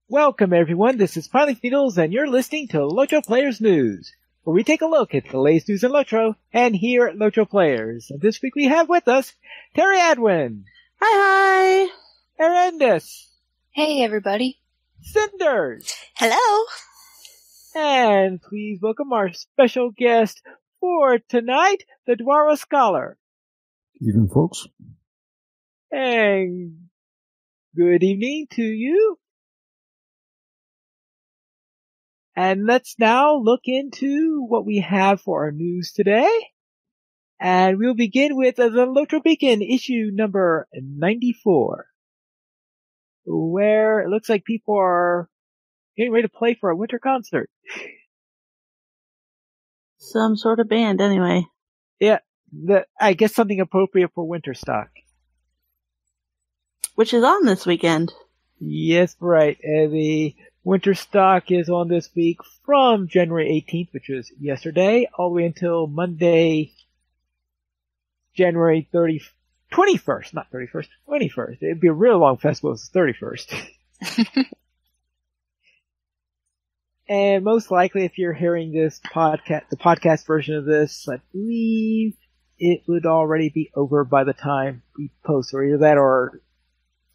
Welcome everyone, this is Pilot Needles and you're listening to LOTRO Players News, where we take a look at the latest news in LOTRO and here at LOTRO Players. And this week we have with us Terry Adwin. Hi. Arendis. Hey everybody. Cinders. Hello. And please welcome our special guest for tonight, the Dwara Scholar. Evening, folks. And good evening to you. And let's now look into what we have for our news today. And we'll begin with the LOTRO Beacon issue number 94, where it looks like people are getting ready to play for a winter concert. Some sort of band, anyway. Yeah, I guess something appropriate for winter stock. Which is on this weekend. Yes, right. The winter stock is on this week from January 18th, which was yesterday, all the way until Monday, January 21st, not 31st, 21st. It'd be a real long festival if it's 31st. And most likely, if you're hearing this podcast, the podcast version of this, I believe it would already be over by the time we post, or either that or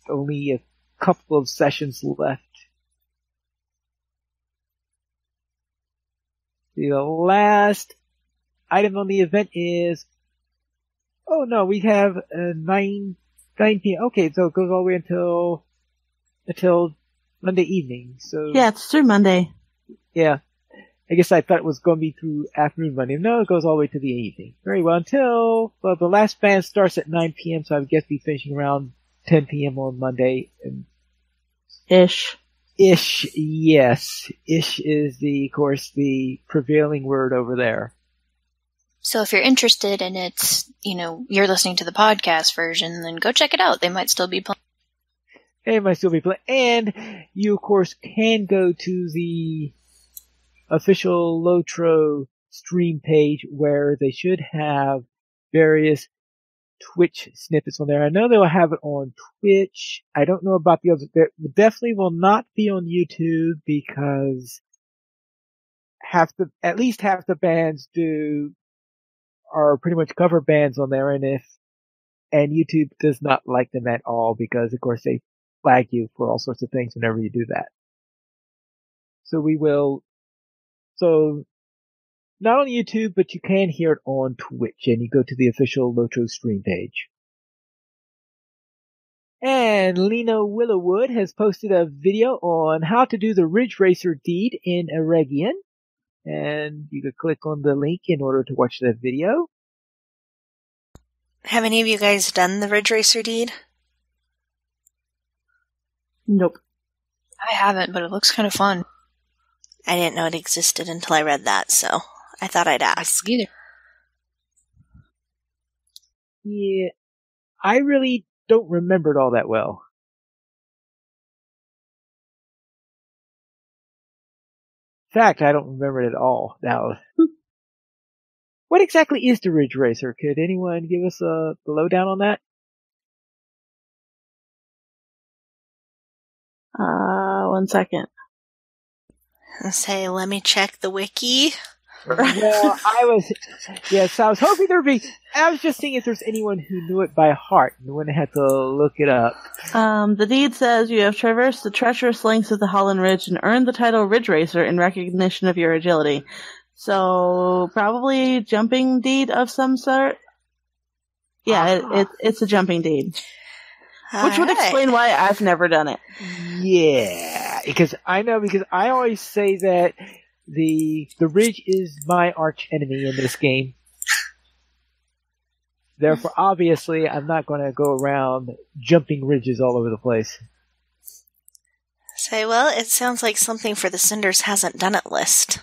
only a couple of sessions left. The last item on the event is, oh no, we have 9 p.m. Okay, so it goes all the way until Monday evening. So yeah, it's through Monday. Yeah, I guess I thought it was going to be through afternoon Monday. No, it goes all the way to the evening. Very well, until the last band starts at 9 p.m. So I would guess be finishing around 10 p.m. on Monday. Ish, yes. Ish is of course, the prevailing word over there. So if you're interested and it's, you're listening to the podcast version, then go check it out. They might still be playing. And you, of course, can go to the official LOTRO stream page where they should have various Twitch snippets on there. I know they'll have it on Twitch. I don't know about the others. They definitely will not be on YouTube because at least half the bands are pretty much cover bands on there, and YouTube does not like them at all because, of course, they flag you for all sorts of things whenever you do that. So not on YouTube, but you can hear it on Twitch, and you go to the official LOTRO stream page. And Lena Willowwood has posted a video on how to do the Ridge Racer deed in Eregion, and you can click on the link in order to watch that video. Have any of you guys done the Ridge Racer deed? Nope. I haven't, but it looks kind of fun. I didn't know it existed until I read that, so I thought I'd ask. Either. Yeah, I really don't remember it all that well. In fact, I don't remember it at all. Now, what exactly is the Ridge Racer? Could anyone give us the lowdown on that? One second. Say, let me check the wiki. Well, I was hoping I was just seeing if there's anyone who knew it by heart and wouldn't have to look it up. The deed says you have traversed the treacherous lengths of the Holland Ridge and earned the title Ridge Racer in recognition of your agility. So, probably jumping deed of some sort? Yeah, it's a jumping deed. Which would explain why I've never done it. Yeah, because I always say that the ridge is my arch enemy in this game. Therefore, obviously, I'm not going to go around jumping ridges all over the place. Say, well, it sounds like something for the Cinders hasn't done it list.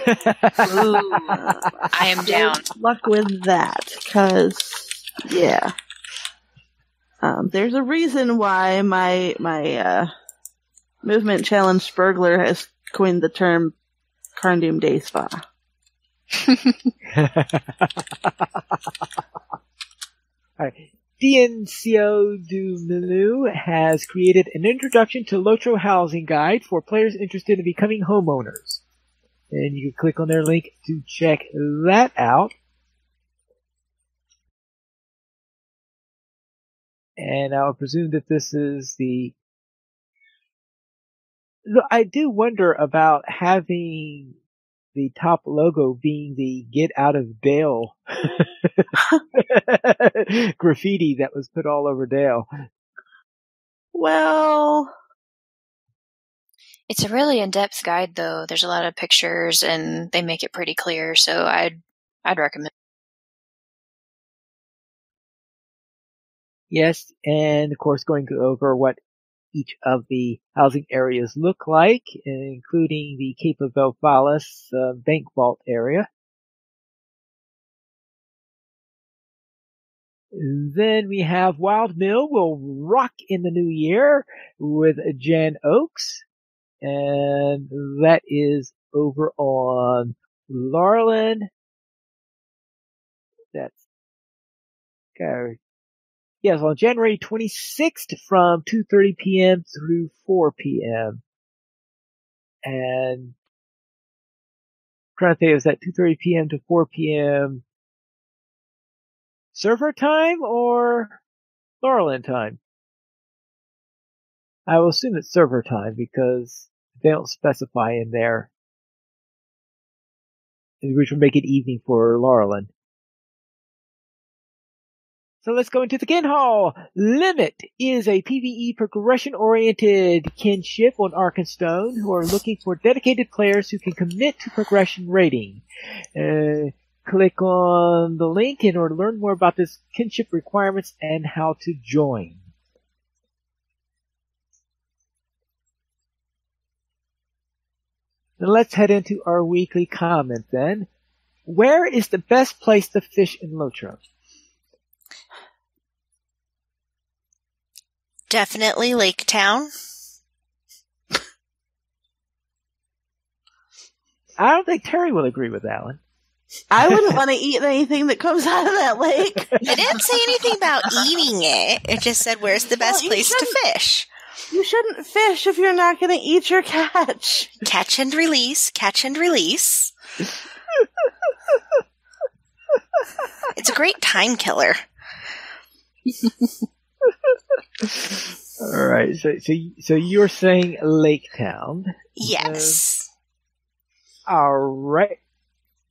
Ooh, I am down. Good luck with that, because, yeah. There's a reason why my movement challenge Spurgler has coined the term Carndoom Day Spa. Alright. DNCO du Milieu has created an introduction to LOTRO housing guide for players interested in becoming homeowners. And you can click on their link to check that out. And I'll presume that this is the... I do wonder about having the top logo being the "Get Out of Dale" graffiti that was put all over Dale. Well, It's a really in-depth guide, though. There's a lot of pictures, and they make it pretty clear, so I'd recommend. Yes, and of course going over what each of the housing areas look like, including the Cape of Belfalis bank vault area. Then we have Wild Mill will rock in the new year with Jan Oaks, and that is over on Laurelin. That's okay. Yes, on January 26th from 2:30 p.m. through 4 p.m. And I'm trying to think, is that 2:30 p.m. to 4 p.m. server time or Laurelin time? I will assume it's server time because they don't specify in there, which would make it evening for Laurelin. So let's go into the Kin Hall. Limit is a PvE progression-oriented kinship on Arkenstone who are looking for dedicated players who can commit to progression rating. Click on the link in order to learn more about this kinship requirements and how to join. Now let's head into our weekly comment then. Where is the best place to fish in LOTRO? Definitely Lake Town. I don't think Terry will agree with that one. I wouldn't want to eat anything that comes out of that lake. It didn't say anything about eating it. It just said where's the best place to fish. You shouldn't fish if you're not going to eat your catch. Catch and release, catch and release. It's a great time killer. All right, so you're saying Lake Town? Yes. All right.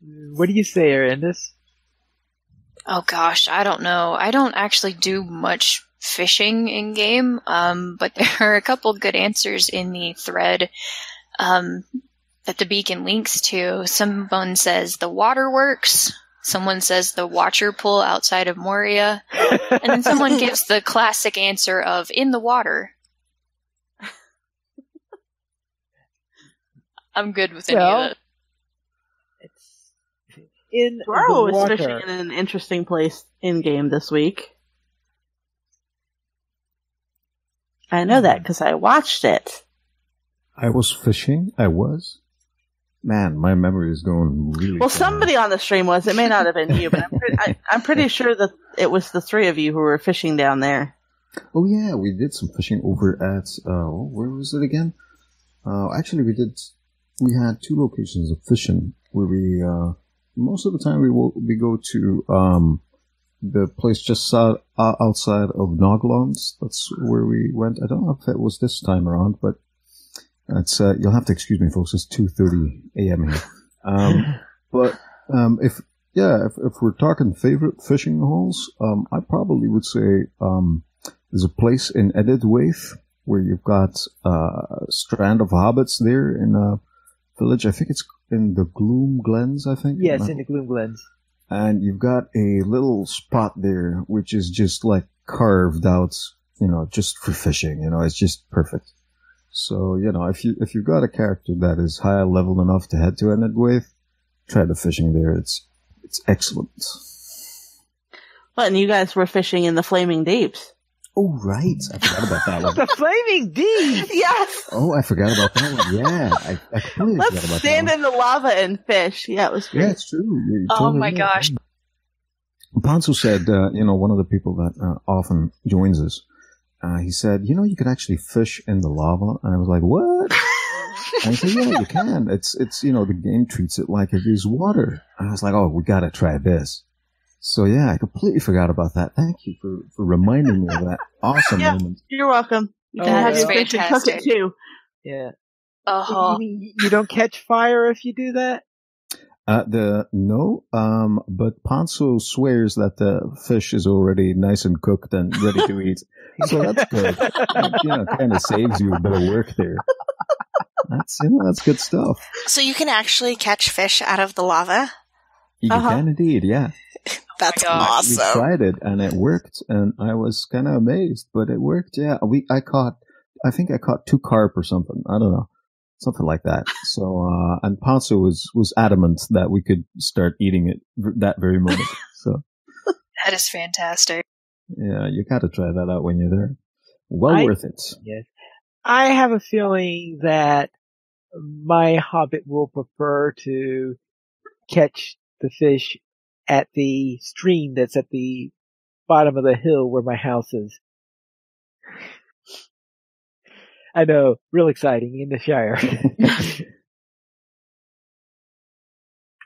What do you say, Arendis? Oh gosh, I don't know. I don't actually do much fishing in game, but there are a couple good answers in the thread that the beacon links to. Someone says the waterworks. Someone says the Watcher Pool outside of Moria. And then someone gives the classic answer of in the water. I'm good with any of that. In Dwaro the is water. fishing in an interesting place in-game this week. I know that because I watched it. I was fishing. Man, my memory is going really Well, fast. somebody on the stream was. It may not have been you, but I'm pretty sure that it was the three of you who were fishing down there. Oh yeah, we did some fishing over at, where was it again? Actually we had two locations of fishing where we, most of the time we go to, the place just outside of Noglons. That's where we went. I don't know if it was this time around, but it's, you'll have to excuse me, folks. It's 2:30 a.m. here. If we're talking favorite fishing holes, I probably would say, there's a place in Edithwaite where you've got a strand of hobbits there in a village. I think it's in the Gloom Glens, I think. Yes, in the Gloom Glens. And you've got a little spot there which is just like carved out, just for fishing. It's just perfect. So, if you've got a character that is high level enough to head to Edithwaite, try the fishing there. It's excellent. Well, and you guys were fishing in the Flaming Deeps. Oh, right. I forgot about that one. The Flaming Deep! Yes! Oh, I forgot about that one. Yeah, I completely Let's forgot about stand that in the lava and fish. Yeah, it was great. Yeah, it's true. You're Oh totally my right. gosh. Pansu said, one of the people that often joins us, he said, you could actually fish in the lava. And I was like, what? And I said, yeah, you can. It's the game treats it like it is water. And I was like, oh, we got to try this. So yeah, I completely forgot about that. Thank you for reminding me of that awesome moment. You're welcome. You can have your fish and cook it too. Yeah. Uh-huh. You mean you don't catch fire if you do that? No, but Panso swears that the fish is already nice and cooked and ready to eat. So that's good. Kind of saves you a bit of work there. That's good stuff. So you can actually catch fish out of the lava? You can indeed, yeah. That's awesome. We tried it and it worked, and I was kind of amazed, but it worked. Yeah, I think I caught 2 carp or something. I don't know. Something like that. So, and Panso was adamant that we could start eating it that very moment. So that is fantastic. Yeah, you got to try that out when you're there. Worth it. Yes. I have a feeling that my hobbit will prefer to catch the fish at the stream that's at the bottom of the hill where my house is. I know, real exciting in the Shire.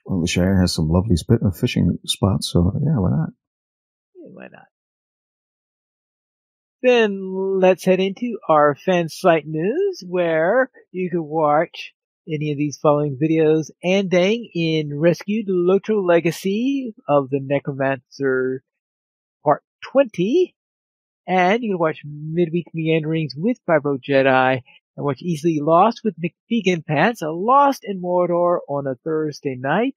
Well, the Shire has some lovely fishing spots, so yeah, why not? Yeah, why not? Then let's head into our fan site news, where you can watch any of these following videos. Ending in Rescued LOTRO Legacy of the Necromancer Part 20. And you can watch Midweek Meanderings with Vibro Jedi, and watch Easily Lost with McVegan Pants, Lost in Mordor on a Thursday night,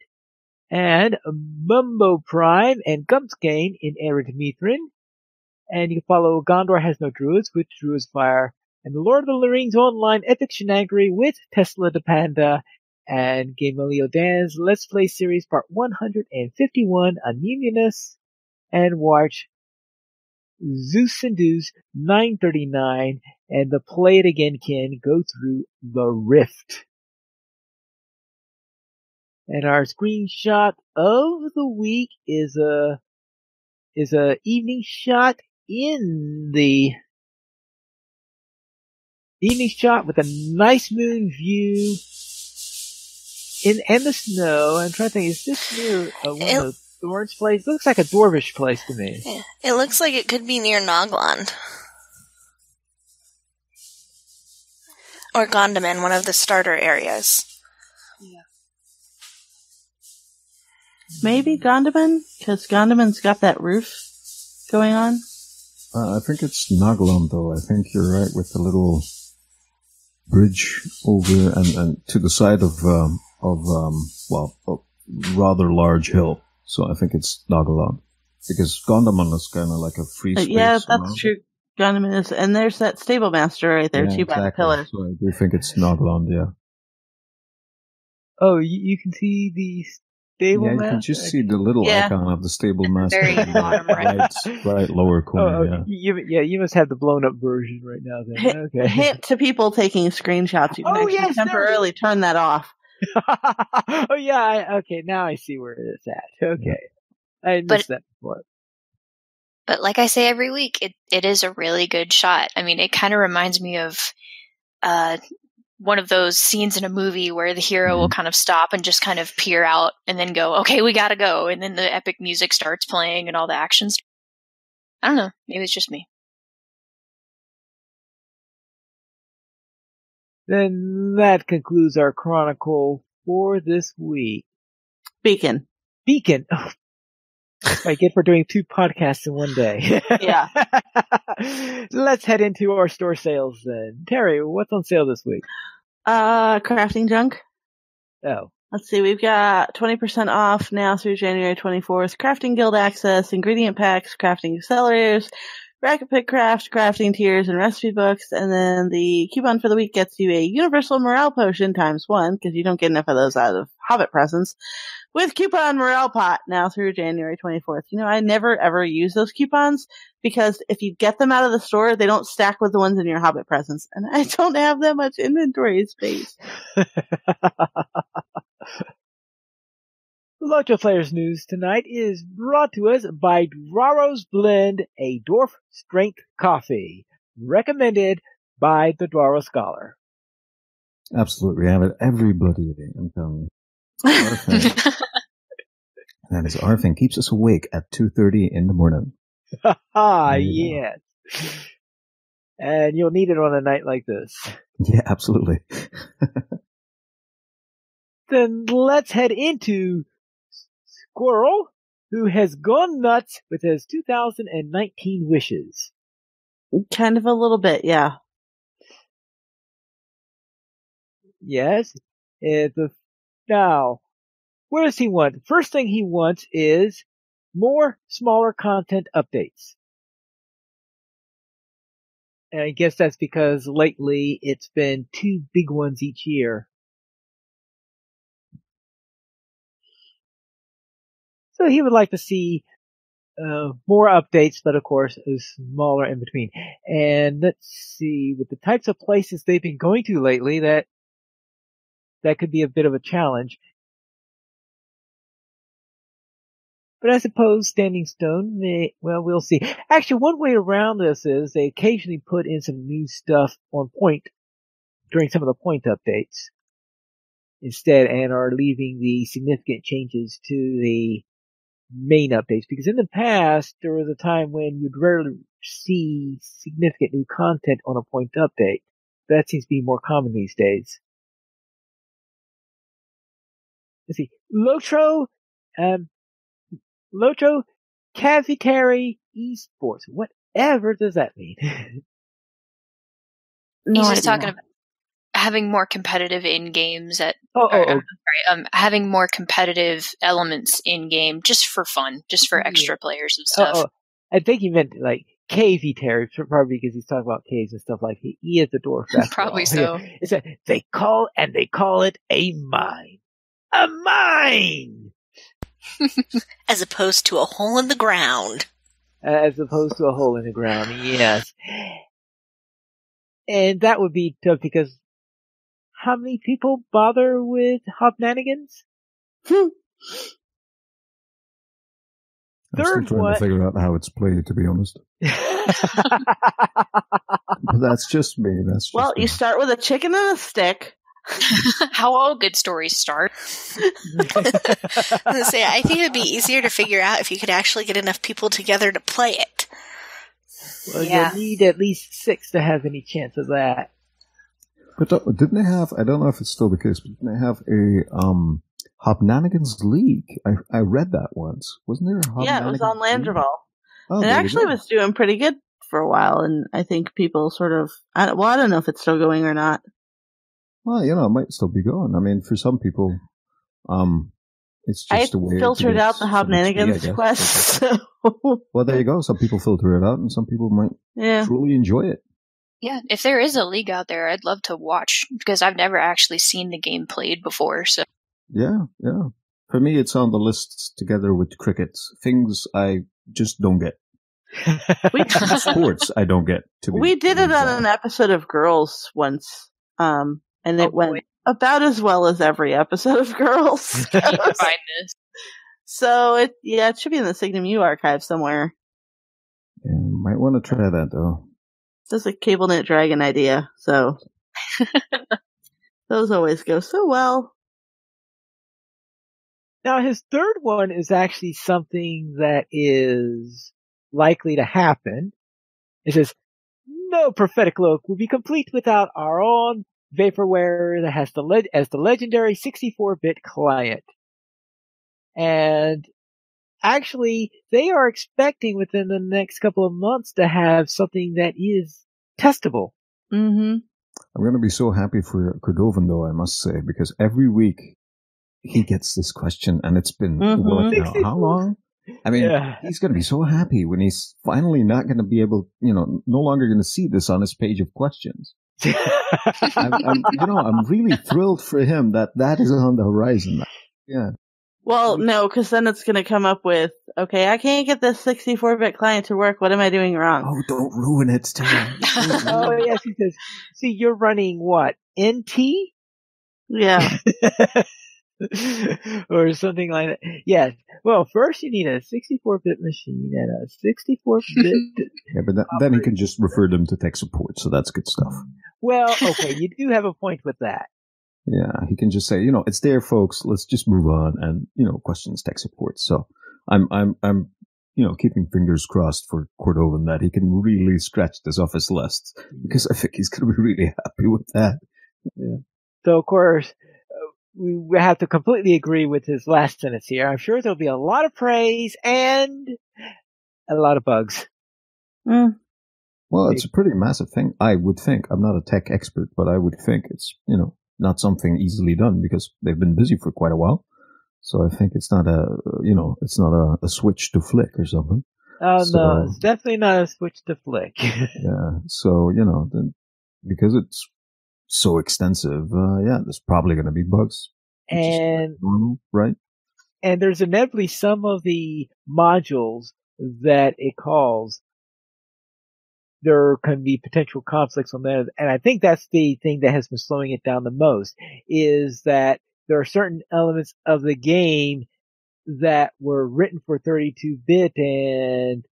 and Mumbo Prime and Gumpscane in Ered Mithrin. And you can follow Gondor Has No Druids with Druids Fire, and the Lord of the Rings Online Epic Shenanigans with Tesla the Panda, and Gamelio Dan's Let's Play Series Part 151, Anemunus, and watch Zeus and Deuce 939 and the Play It Again Ken go through the Rift. And our screenshot of the week is a evening shot with a nice moon view and the snow. I'm trying to think, is this near one of the Dwarves place? It looks like a dwarvish place to me. Yeah. It looks like it could be near Nogland. Or Gondaman, one of the starter areas. Yeah. Maybe Gondaman? Because Gondaman's got that roof going on. I think it's Nogland, though. I think you're right with the little bridge over and to the side of a rather large hill. So I think it's Nagaland. Because Gondaman is kind of like a free space. Yeah, that's true. Gondaman is, and there's that stable master right there, too, by the pillar. So I do think it's Nagaland, yeah. Oh, you can see the stable master? Yeah, you can just see the little icon of the stable master. Very bottom right lower corner, you must have the blown up version right now then. Okay. Hint to people taking screenshots. You can temporarily turn that off. Oh yeah, okay, now I see where it's at. Okay. I missed that before. But like I say every week, it is a really good shot. I mean, it kind of reminds me of one of those scenes in a movie where the hero will kind of stop and just kind of peer out and then go, okay, we gotta go. And then the epic music starts playing and all the actions. I don't know. Maybe it's just me. Then that concludes our chronicle for this week. Beacon. Oh, that's what I get for doing 2 podcasts in one day. Yeah. Let's head into our store sales then. Terry, what's on sale this week? Crafting junk. Oh. Let's see, we've got 20% off now through January 24th. Crafting Guild access, ingredient packs, crafting accelerators, Racket Pick Craft, crafting tiers, and recipe books. And then the coupon for the week gets you a universal morale potion ×1, because you don't get enough of those out of Hobbit presents, with coupon morale pot now through January 24th. You know, I never ever use those coupons, because if you get them out of the store, they don't stack with the ones in your Hobbit presents. And I don't have that much inventory space. LOTRO Players News tonight is brought to us by Dwaro's Blend, a dwarf strength coffee, recommended by the Dwaro Scholar. Absolutely, we have it every bloody day, I'm telling you. Arfin. That is Arfin keeps us awake at 2:30 in the morning. Yes. And you'll need it on a night like this. Yeah, absolutely. Then let's head into Squirrel, who has gone nuts with his 2019 wishes. Kind of a little bit, yeah. Yes. Now, what does he want? First thing he wants is more smaller content updates. And I guess that's because lately it's been 2 big ones each year. So he would like to see more updates, but of course, smaller in between. And let's see, with the types of places they've been going to lately, that could be a bit of a challenge. But I suppose Standing Stone we'll see. Actually, one way around this is they occasionally put in some new stuff on point during some of the point updates instead, and are leaving the significant changes to the main updates, because in the past there was a time when you'd rarely see significant new content on a point update. That seems to be more common these days. Let's see. LOTRO Cavitary Esports. Whatever does that mean? No He's just idea. talking about having more competitive in games Oh. having more competitive elements in game just for fun, just for extra players and stuff. I think he meant like Cavitary, probably because he's talking about caves and stuff like he is a dwarf. Probably so. It's they call it a mine. A mine! As opposed to a hole in the ground. As opposed to a hole in the ground, yes. And that would be tough because how many people bother with Hobnanigans? I'm still Third trying one. to figure out how it's played, to be honest. But that's just me. Well, you start with a chicken and a stick. How all good stories start. I think it would be easier to figure out if you could actually get enough people together to play it. Well, Yeah. you need at least 6 to have any chance of that. But didn't they have, I don't know if it's still the case, but didn't they have a Hobnanigans League? I read that once. Wasn't there a Hobnanigans Yeah, it was on League? Landreval. Oh, It there you actually go. was doing pretty good for a while, and I think people sort of... I don't know if it's still going or not. Well, it might still be going. I mean, for some people, it's just a way to filtered get out the some XP, I Hobnanigans guess. quest. So. Well, there you go. Some people filter it out, and some people might Yeah. truly enjoy it. Yeah, if there is a league out there, I'd love to watch, because I've never actually seen the game played before. So Yeah. For me, it's on the list together with cricket. Things I just don't get. Sports I don't get. We did it on an episode of Girls once, and it went about as well as every episode of Girls. I need to find this. So it should be in the Signum U archive somewhere. Yeah, might want to try that though. This is a CableNet Dragon idea, so those always go so well. Now, his third one is actually something that is likely to happen. It says, no prophetic look will be complete without our own vaporware that has as the legendary 64-bit client. And actually, they are expecting within the next couple of months to have something that is testable. Mm-hmm. I'm going to be so happy for Cordovan, though, I must say, because every week he gets this question, and it's been how long? I mean, He's going to be so happy when he's finally not going to be able, no longer going to see this on his page of questions. I'm really thrilled for him that is on the horizon. Yeah. Well, no, because then it's going to come up with, okay, I can't get this 64-bit client to work. What am I doing wrong? Oh, don't ruin it, Tim. Oh, yes, he says, see, you're running what? NT? Yeah. or something like that. Yes. Well, first you need a 64-bit machine and a 64-bit. Yeah, but then he can just refer them to tech support, so that's good stuff. Well, okay, you do have a point with that. Yeah, he can just say, it's there, folks. Let's just move on, and questions tech support. So I'm keeping fingers crossed for Cordovan that he can really scratch this off his list, because I think he's going to be really happy with that. Yeah. So of course, we have to completely agree with his last sentence here. I'm sure there'll be a lot of praise and a lot of bugs. Mm. Well, it's a pretty massive thing, I would think. I'm not a tech expert, but I would think it's, not something easily done because they've been busy for quite a while. So I think it's not a switch to flick or something. Oh, no, it's definitely not a switch to flick. Yeah. So, because it's so extensive, there's probably going to be bugs. And normal, right? And there's inevitably some of the modules that it calls, there can be potential conflicts on that. And I think that's the thing that has been slowing it down the most, is that there are certain elements of the game that were written for 32-bit, and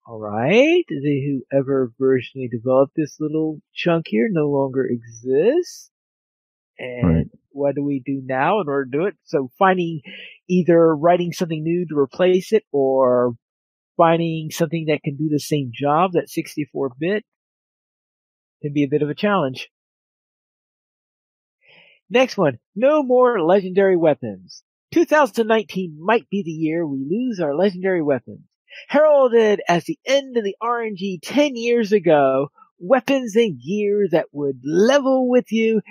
alright, whoever originally developed this little chunk here no longer exists. And what do we do now in order to do it? So either writing something new to replace it, or finding something that can do the same job that 64-bit can be a bit of a challenge. Next one, no more legendary weapons. 2019 might be the year we lose our legendary weapons. Heralded as the end of the RNG 10 years ago, weapons and gear that would level with you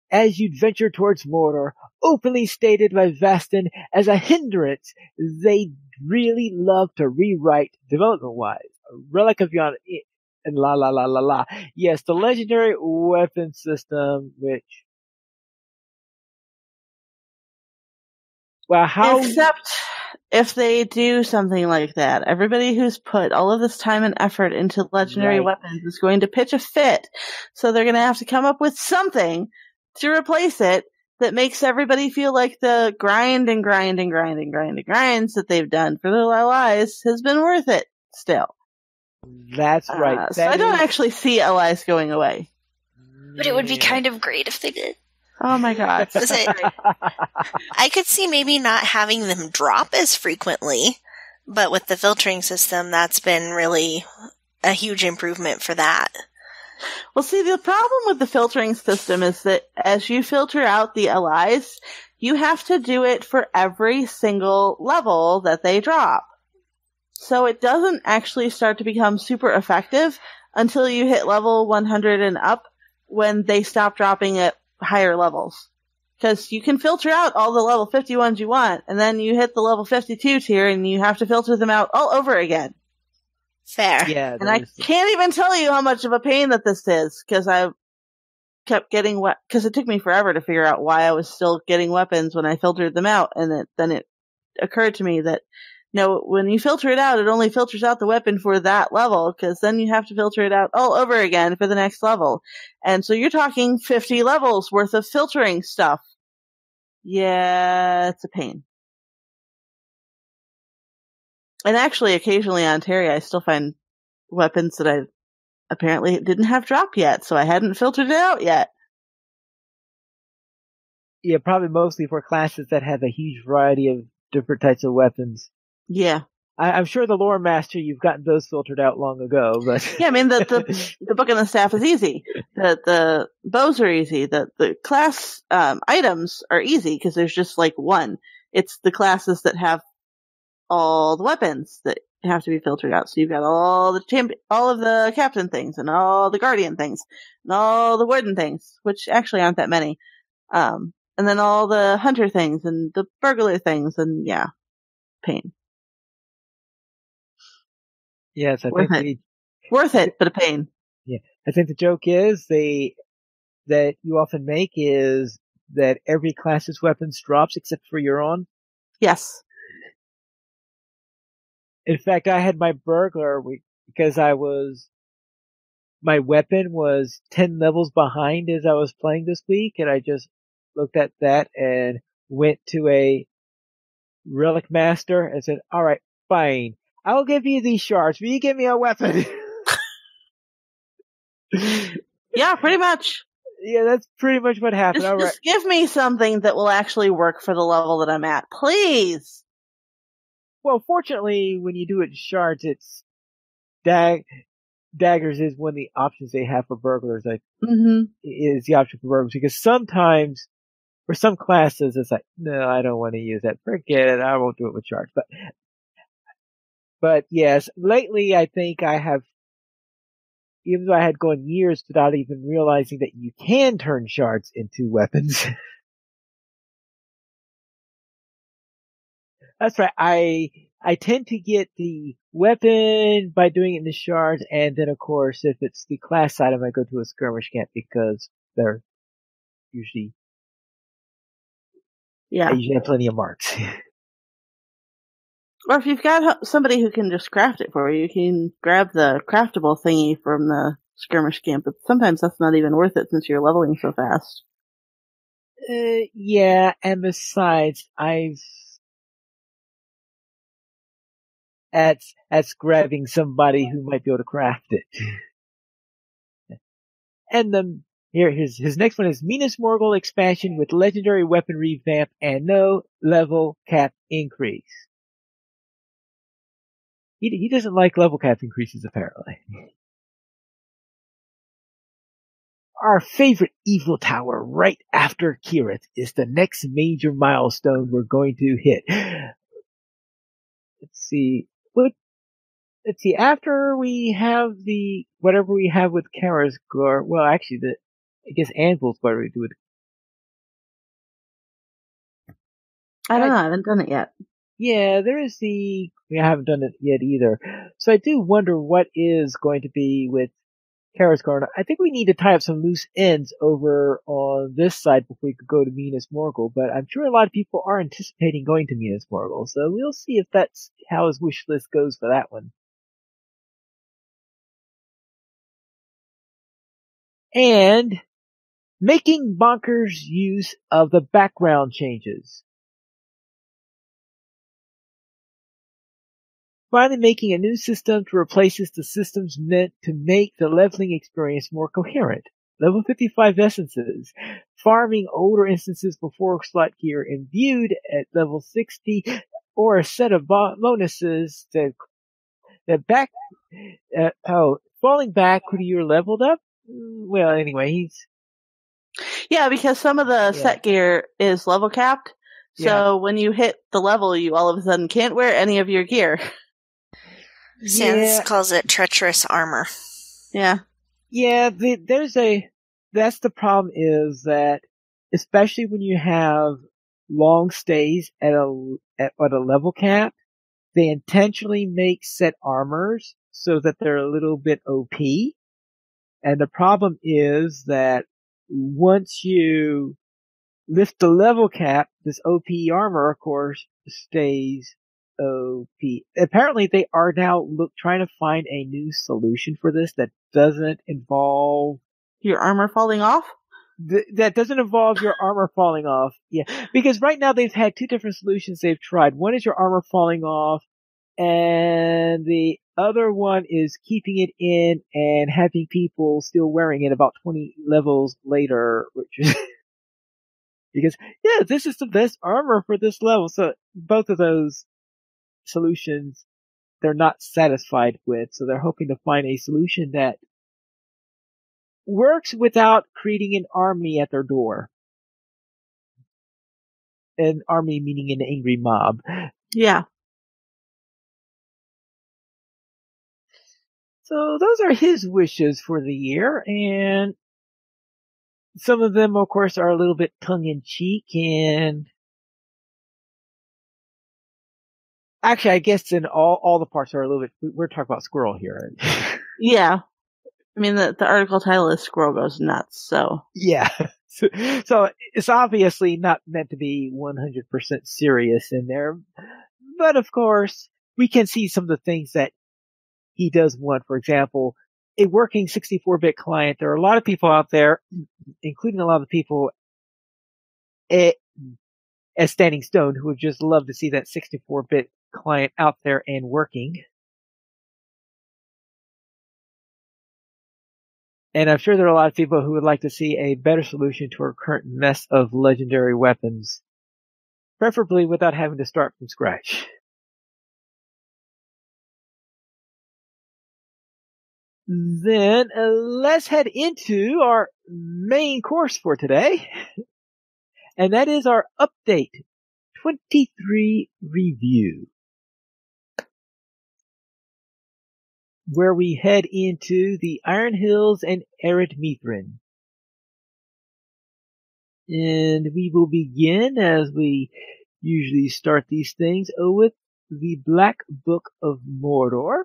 as you'd venture towards Mordor, openly stated by Vastin as a hindrance they really love to rewrite development-wise. A relic of yon and la la la la la. Yes, the legendary weapon system, which... Well, Except if they do something like that. Everybody who's put all of this time and effort into legendary weapons is going to pitch a fit. So they're going to have to come up with something to replace it that makes everybody feel like the grind that they've done for their lives has been worth it still. That's right. So I don't actually see allies going away. But it would be kind of great if they did. Oh my god. I could see maybe not having them drop as frequently, but with the filtering system, that's been really a huge improvement for that. Well, see, the problem with the filtering system is that as you filter out the allies, you have to do it for every single level that they drop. So it doesn't actually start to become super effective until you hit level 100 and up, when they stop dropping at higher levels. Because you can filter out all the level 50 ones you want, and then you hit the level 52 tier and you have to filter them out all over again. Fair. Yeah, and I can't even tell you how much of a pain that this is, because I kept getting because it took me forever to figure out why I was still getting weapons when I filtered them out, and then it occurred to me that no, when you filter it out, it only filters out the weapon for that level, because then you have to filter it out all over again for the next level. And so you're talking 50 levels worth of filtering stuff. Yeah, it's a pain. And actually, occasionally on Terry, I still find weapons that I apparently didn't have drop yet, so I hadn't filtered it out yet. Yeah, probably mostly for classes that have a huge variety of different types of weapons. Yeah. I'm sure the lore master, you've gotten those filtered out long ago, but... Yeah, I mean, the book and the staff is easy. The bows are easy. The class items are easy, because there's just like one. It's the classes that have all the weapons that have to be filtered out. So you've got all of the captain things, and all the guardian things, and all the warden things, which actually aren't that many. And then all the hunter things, and the burglar things, and yeah, pain. Yes, Worth it, but a pain. Yeah, I think the joke is that you often make is that every class's weapons drops except for your own. Yes. In fact, I had my burglar because my weapon was 10 levels behind as I was playing this week, and I just looked at that, and went to a relic master and said, all right, fine. I'll give you these shards, but you give me a weapon. Yeah, pretty much. Yeah, that's pretty much what happened. All right. Just give me something that will actually work for the level that I'm at, please. Well, fortunately, when you do it in shards, it's daggers is one of the options they have for burglars. Like, is the option for burglars, because sometimes for some classes it's like, no, I don't want to use that. Forget it. I won't do it with shards. But yes, lately I think I have, even though I had gone years without even realizing that you can turn shards into weapons. That's right. I tend to get the weapon by doing it in the shards, and then of course if it's the class item I go to a skirmish camp because they're usually, I usually have plenty of marks. Or if you've got somebody who can just craft it for you, you can grab the craftable thingy from the skirmish camp, but sometimes that's not even worth it since you're leveling so fast. Yeah, and besides, that's grabbing somebody who might be able to craft it. And his next one is Minas Morgul expansion with legendary weapon revamp and no level cap increase. He doesn't like level cap increases, apparently. Our favorite evil tower right after Kirith is the next major milestone we're going to hit. Let's see. After we have whatever we have with Karasgor, well, actually, I guess Anvil's what we do with. I don't know, I haven't done it yet. Yeah, we haven't done it yet either. So I do wonder what is going to be with Karasgor. I think we need to tie up some loose ends over on this side before we could go to Minas Morgul, but I'm sure a lot of people are anticipating going to Minas Morgul, so we'll see if that's how his wish list goes for that one. And making bonkers use of the background changes. Finally making a new system to replace the systems meant to make the leveling experience more coherent. Level 55 essences, farming older instances before slot gear imbued at level 60, or a set of bonuses falling back when you're leveled up? Well, anyway, Yeah, because some of the set gear is level capped, so when you hit the level, you all of a sudden can't wear any of your gear. Sans calls it treacherous armor. Yeah. Yeah, that's the problem, is that, especially when you have long stays at a level cap, they intentionally make set armors so that they're a little bit OP. And the problem is that once you lift the level cap, this OP armor, of course, stays OP. Apparently they are now trying to find a new solution for this that doesn't involve your armor falling off? That doesn't involve your armor falling off. Yeah. Because right now they've had two different solutions they've tried. One is your armor falling off, and the other one is keeping it in and having people still wearing it about 20 levels later, which is because, this is the best armor for this level. So both of those solutions they're not satisfied with, so they're hoping to find a solution that works without creating an army at their door. An army meaning an angry mob. Yeah. So those are his wishes for the year, and some of them, of course, are a little bit tongue-in-cheek, and actually, I guess in all the parts are a little bit, we're talking about Squirrel here. Yeah. I mean, the article title is Squirrel Goes Nuts, so. Yeah. So it's obviously not meant to be 100% serious in there, but of course, we can see some of the things that he does want. For example, a working 64-bit client. There are a lot of people out there, including a lot of people as Standing Stone, who would just love to see that 64-bit client out there and working. And I'm sure there are a lot of people who would like to see a better solution to our current mess of legendary weapons, preferably without having to start from scratch. Then let's head into our main course for today, and that is our Update 23 review, where we head into the Iron Hills and Arid Mithrin. And we will begin, as we usually start these things, with the Black Book of Mordor.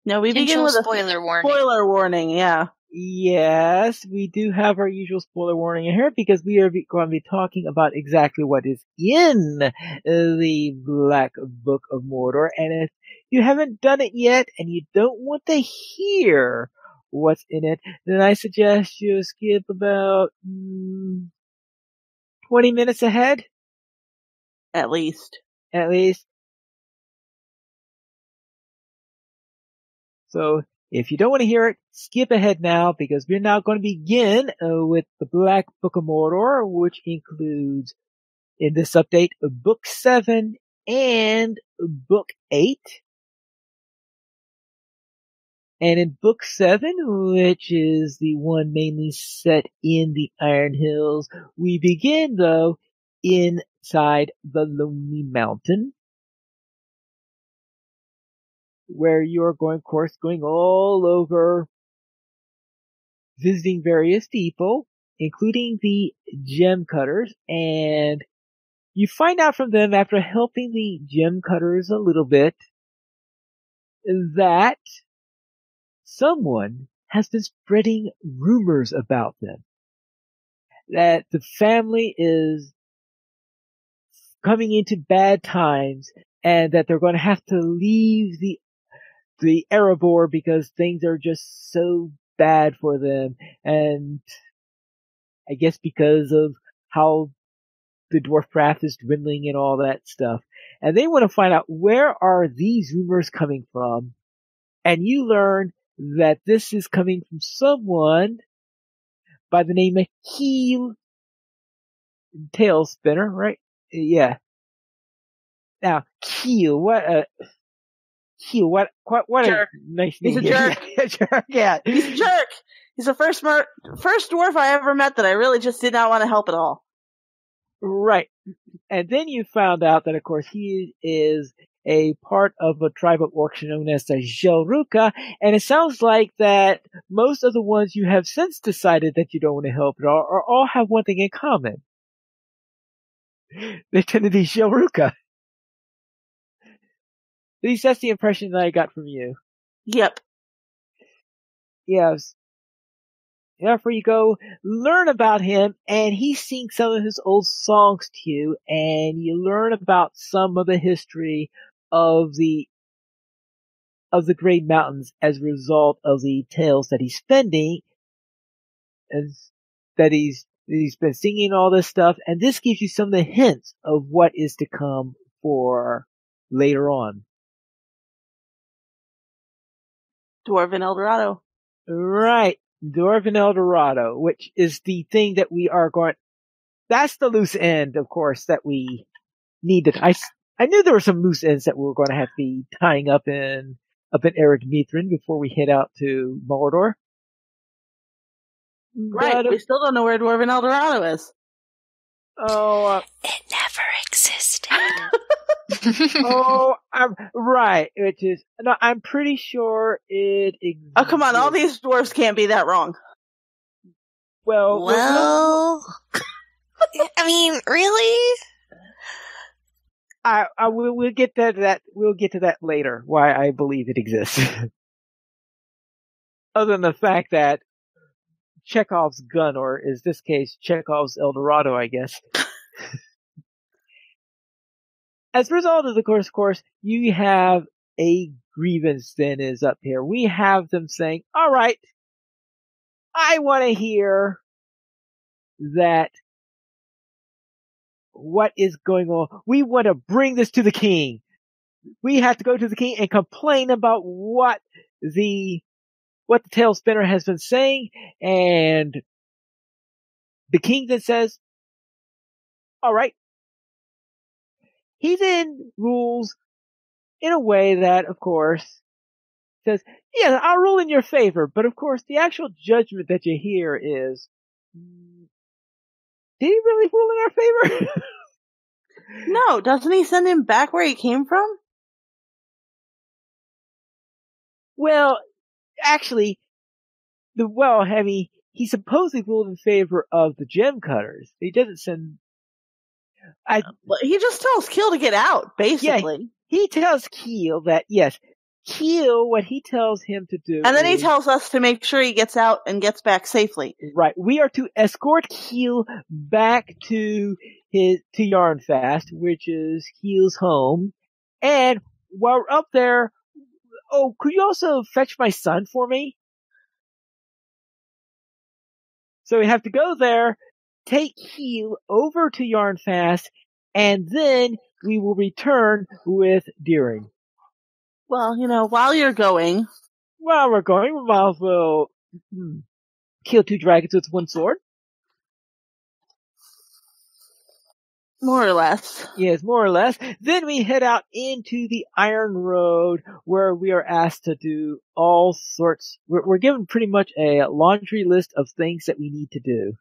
No, we begin with a spoiler warning. Spoiler warning, yeah. Yes, we do have our usual spoiler warning in here because we are going to be talking about exactly what is in the Black Book of Mordor. And if you haven't done it yet and you don't want to hear what's in it, then I suggest you skip about 20 minutes ahead. At least. So if you don't want to hear it, skip ahead now because we're now going to begin with the Black Book of Mordor, which includes in this update Book 7 and Book 8. And in Book 7, which is the one mainly set in the Iron Hills, we begin though inside the Lonely Mountain, where you're going, of course, going all over visiting various people, including the gem cutters, and you find out from them after helping the gem cutters a little bit that someone has been spreading rumors about them. That the family is coming into bad times and that they're going to have to leave the Erebor because things are just so bad for them. And I guess because of how the dwarf craft is dwindling and all that stuff. And they want to find out where are these rumors coming from. And you learn that this is coming from someone by the name of Heel Tailspinner, right? Yeah. Now, Heel, what a nice name. He's a jerk. Yeah. He's a jerk. He's the first dwarf I ever met that I really just did not want to help at all. Right. And then you found out that, of course, he is a part of a tribe of orcs known as the Jelruka, and it sounds like that most of the ones you have since decided that you don't want to help at all have one thing in common. They tend to be Jelruka. At least that's the impression that I got from you. Yep. Yes. Therefore you go learn about him, and he sings some of his old songs to you, and you learn about some of the history of the Great Mountains as a result of the tales that he's spending, that he's been singing all this stuff, and this gives you some of the hints of what is to come for later on. Dwarven Eldorado. Right. Dwarven Eldorado, which is the thing that we are going, that's the loose end, of course, that we needed. I knew there were some loose ends that we were going to have to be tying up in Arid Mithrin before we head out to Mordor. Right, we still don't know where Dwarven Eldorado is. Oh, it never existed. right. Which is no, I'm pretty sure it exists. Oh, come on! All these dwarves can't be that wrong. Well, I mean, really? We'll get to that. We'll get to that later. Why I believe it exists. Other than the fact that Chekhov's gun, or in this case, Chekhov's El Dorado, I guess. As a result of the course, you have a grievance then is up here. We have them saying, all right, I want to hear that what is going on. We want to bring this to the king. We have to go to the king and complain about what the tail spinner has been saying, and the king then says, all right. He then rules in a way that, of course, says, yeah, I'll rule in your favor, but of course the actual judgment that you hear is, did he really rule in our favor? No, doesn't he send him back where he came from? Well, actually, he supposedly ruled in favor of the gem cutters. He doesn't send. He just tells Keel to get out, basically. Yeah, he tells Keel that, yes, Keel, what he tells him to do. And then he tells us to make sure he gets out and gets back safely. Right. We are to escort Keel back to Yarnfast, which is Keel's home. And while we're up there, could you also fetch my son for me? So we have to go there, take Keel over to Yarnfast, and then we will return with Deering. Well, while you're going. While we're going, we might as well kill 2 dragons with 1 sword. More or less. Yes, more or less. Then we head out into the Iron Road, where we are asked to do all sorts. We're given pretty much a laundry list of things that we need to do.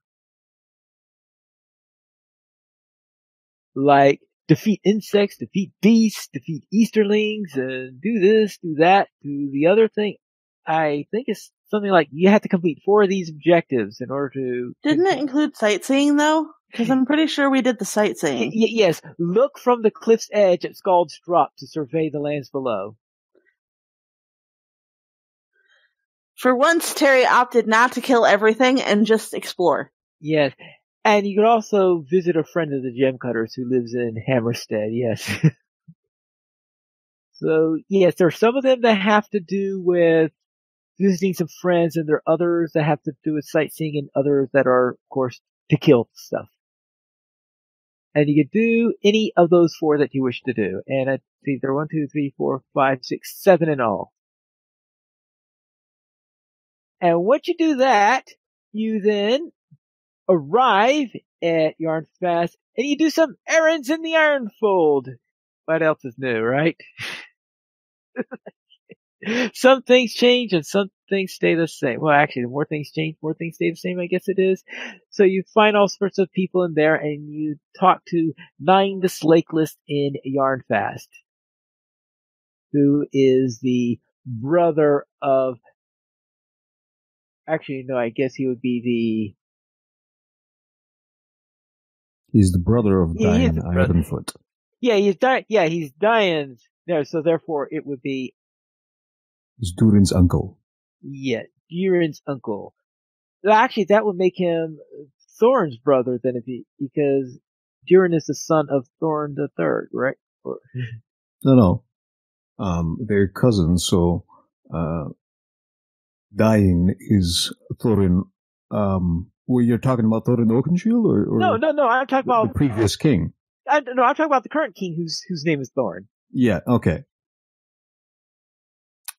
Like, defeat insects, defeat beasts, defeat Easterlings, and do this, do that, do the other thing. I think it's something like you have to complete 4 of these objectives in order to... Didn't it include sightseeing, though? Because I'm pretty sure we did the sightseeing. Yes, look from the cliff's edge at Scald's Drop to survey the lands below. For once, Terry opted not to kill everything and just explore. Yes. And you could also visit a friend of the gem cutters who lives in Hammerstead, yes. So, yes, there are some of them that have to do with visiting some friends, and there are others that have to do with sightseeing, and others that are, of course, to kill stuff. And you can do any of those 4 that you wish to do. And I think there are 1, 2, 3, 4, 5, 6, 7 in all. And once you do that, you then arrive at Yarnfast, and you do some errands in the Ironfold. What else is new, right? Some things change and some things stay the same. Well, actually, the more things change, more things stay the same, I guess it is. So you find all sorts of people in there, and you talk to Nine the Slakeless in Yarnfast, who is the brother of... Actually, no, I guess he would be He's the brother of Diane Ironfoot. Yeah, he's Diane's. No, so therefore it would be... He's Durin's uncle. Yeah, Durin's uncle. Actually, that would make him Thorn's brother then, because Durin is the son of Thorn the Third, right? No. They're cousins, so Diane is Thorin. Well, you're talking about Thorin Oakenshield, or no. I'm talking about the previous king. I'm talking about the current king, whose name is Thorn. Yeah. Okay.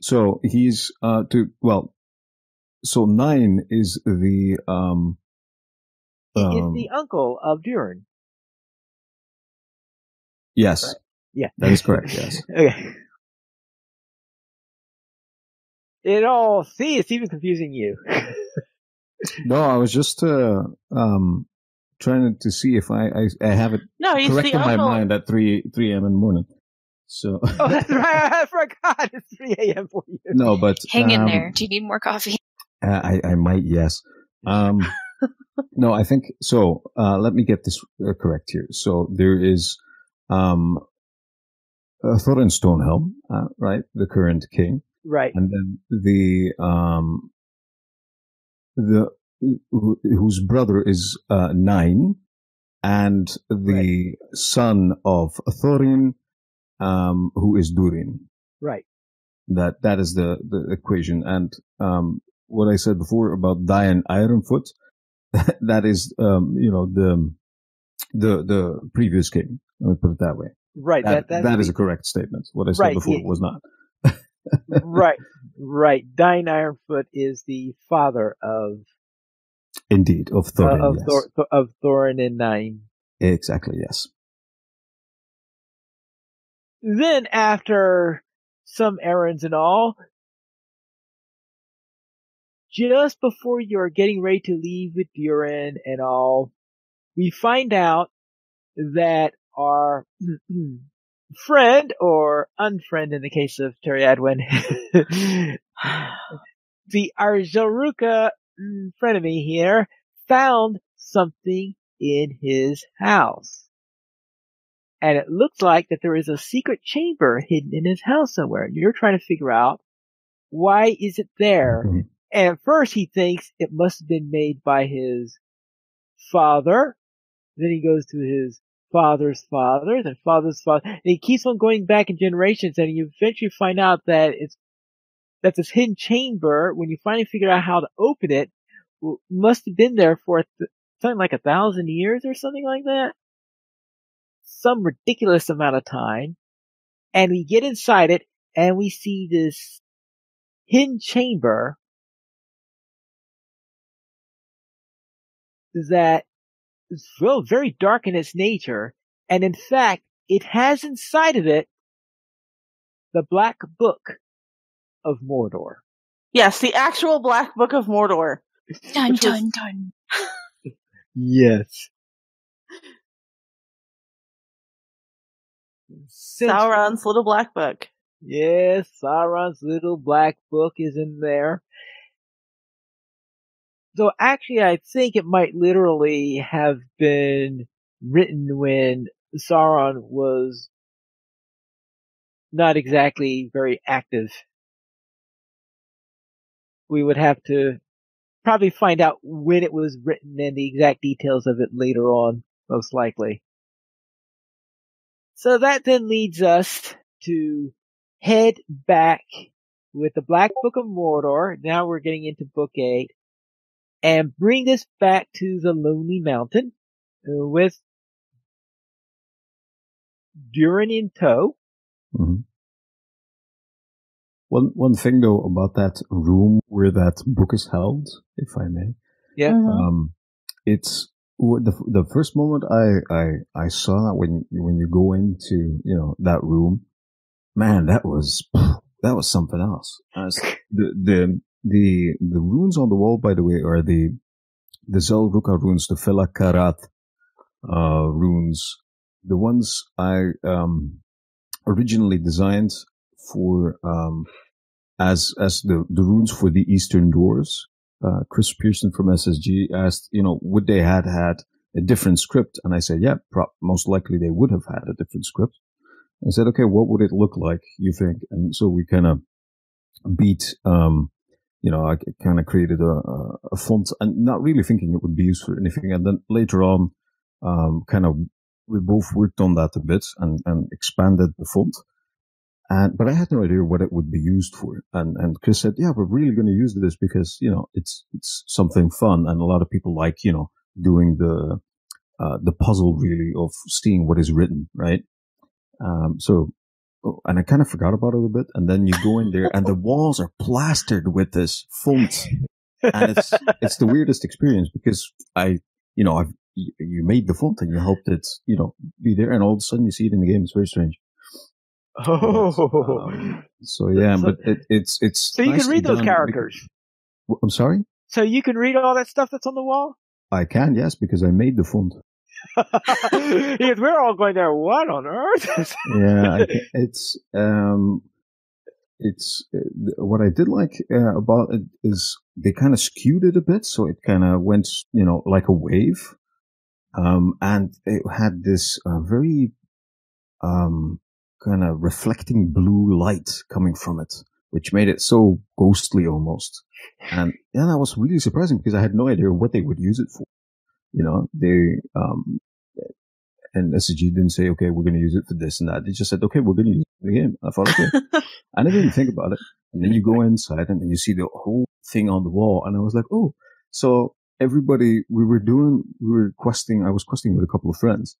So he's So Nine is the He is the uncle of Durin. Yes. Right. Yeah. That is correct. Yes. Okay. It's even confusing you. No, I was just trying to see if I have it correct in my mind at 3 a.m. in the morning. So. Oh, that's right. I forgot. It's 3 a.m. for you. No, but hang in there. Do you need more coffee? I might, yes. No, I think so. Let me get this correct here. So there is Thorin Stonehelm, right, the current king, right, and then whose brother is Nine, and the son of Thorin, who is Durin. Right. That is the equation. And what I said before about Diane Ironfoot, that is The previous game. Let me put it that way. Right. That is a correct statement. What I said before was not. Right. Dying Ironfoot is the father of. Indeed, of Thorin. Yes. Of Thorin and Nine. Exactly. Yes. Then, after some errands and all, just before you're getting ready to leave with Durin and all, we find out that our friend, or unfriend in the case of Terry Adwin, our Jaruka frenemy here, found something in his house. And it looks like that there is a secret chamber hidden in his house somewhere. You're trying to figure out, why is it there? Mm-hmm. And at first he thinks it must have been made by his father. Then he goes to his father's father, then father's father. And he keeps on going back in generations, and you eventually find out that that this hidden chamber, when you finally figure out how to open it, must have been there for something like 1,000 years or something like that. Some ridiculous amount of time. And we get inside it, and we see this hidden chamber that is very dark in its nature. And in fact, it has inside of it the Black Book of Mordor. Yes, the actual Black Book of Mordor. Dun, dun, dun. Yes. Sauron's little black book. Yes, Sauron's little black book is in there. So actually, I think it might literally have been written when Sauron was not exactly very active. We would have to probably find out when it was written and the exact details of it later on, most likely. So that then leads us to head back with the Black Book of Mordor. Now we're getting into Book 8. And bring this back to the Lonely Mountain with Durin in tow. Mm-hmm. One thing though about that room where that book is held, if I may. Yeah. Mm-hmm. It's the first moment I saw that when you go into that room, man, that was something else. The runes on the wall, by the way, are the Zelruka runes, the Felakarat runes, the ones I originally designed for as the runes for the Eastern Dwarves. Chris Pearson from SSG asked, would they had a different script? And I said, yeah, most likely they would have had a different script. I said, okay, what would it look like, you think? And so we kind of beat, I kind of created a font and not really thinking it would be used for anything. And then later on, we both worked on that a bit and expanded the font. But I had no idea what it would be used for. And Chris said, yeah, we're really going to use this because, it's something fun. And a lot of people like, doing the puzzle really of seeing what is written, right? And I kind of forgot about it a bit. And then you go in there and the walls are plastered with this font. And it's the weirdest experience because you made the font and you helped it, be there. And all of a sudden you see it in the game. It's very strange. Oh. So yeah, but it's so you can read those characters. I'm sorry? So you can read all that stuff that's on the wall? I can, yes, because I made the font. Because we're all going there, what on earth? Yeah, it's what I did like about it is they kind of skewed it a bit, so it kind of went, like a wave. And it had this very kind of reflecting blue light coming from it, which made it so ghostly almost. And yeah, that was really surprising because I had no idea what they would use it for. And SCG didn't say, okay, we're going to use it for this and that. They just said, okay, we're going to use it for the game. I thought, okay. And I didn't think about it. And then you go inside and then you see the whole thing on the wall. And I was like, oh, so everybody, we were questing, I was questing with a couple of friends.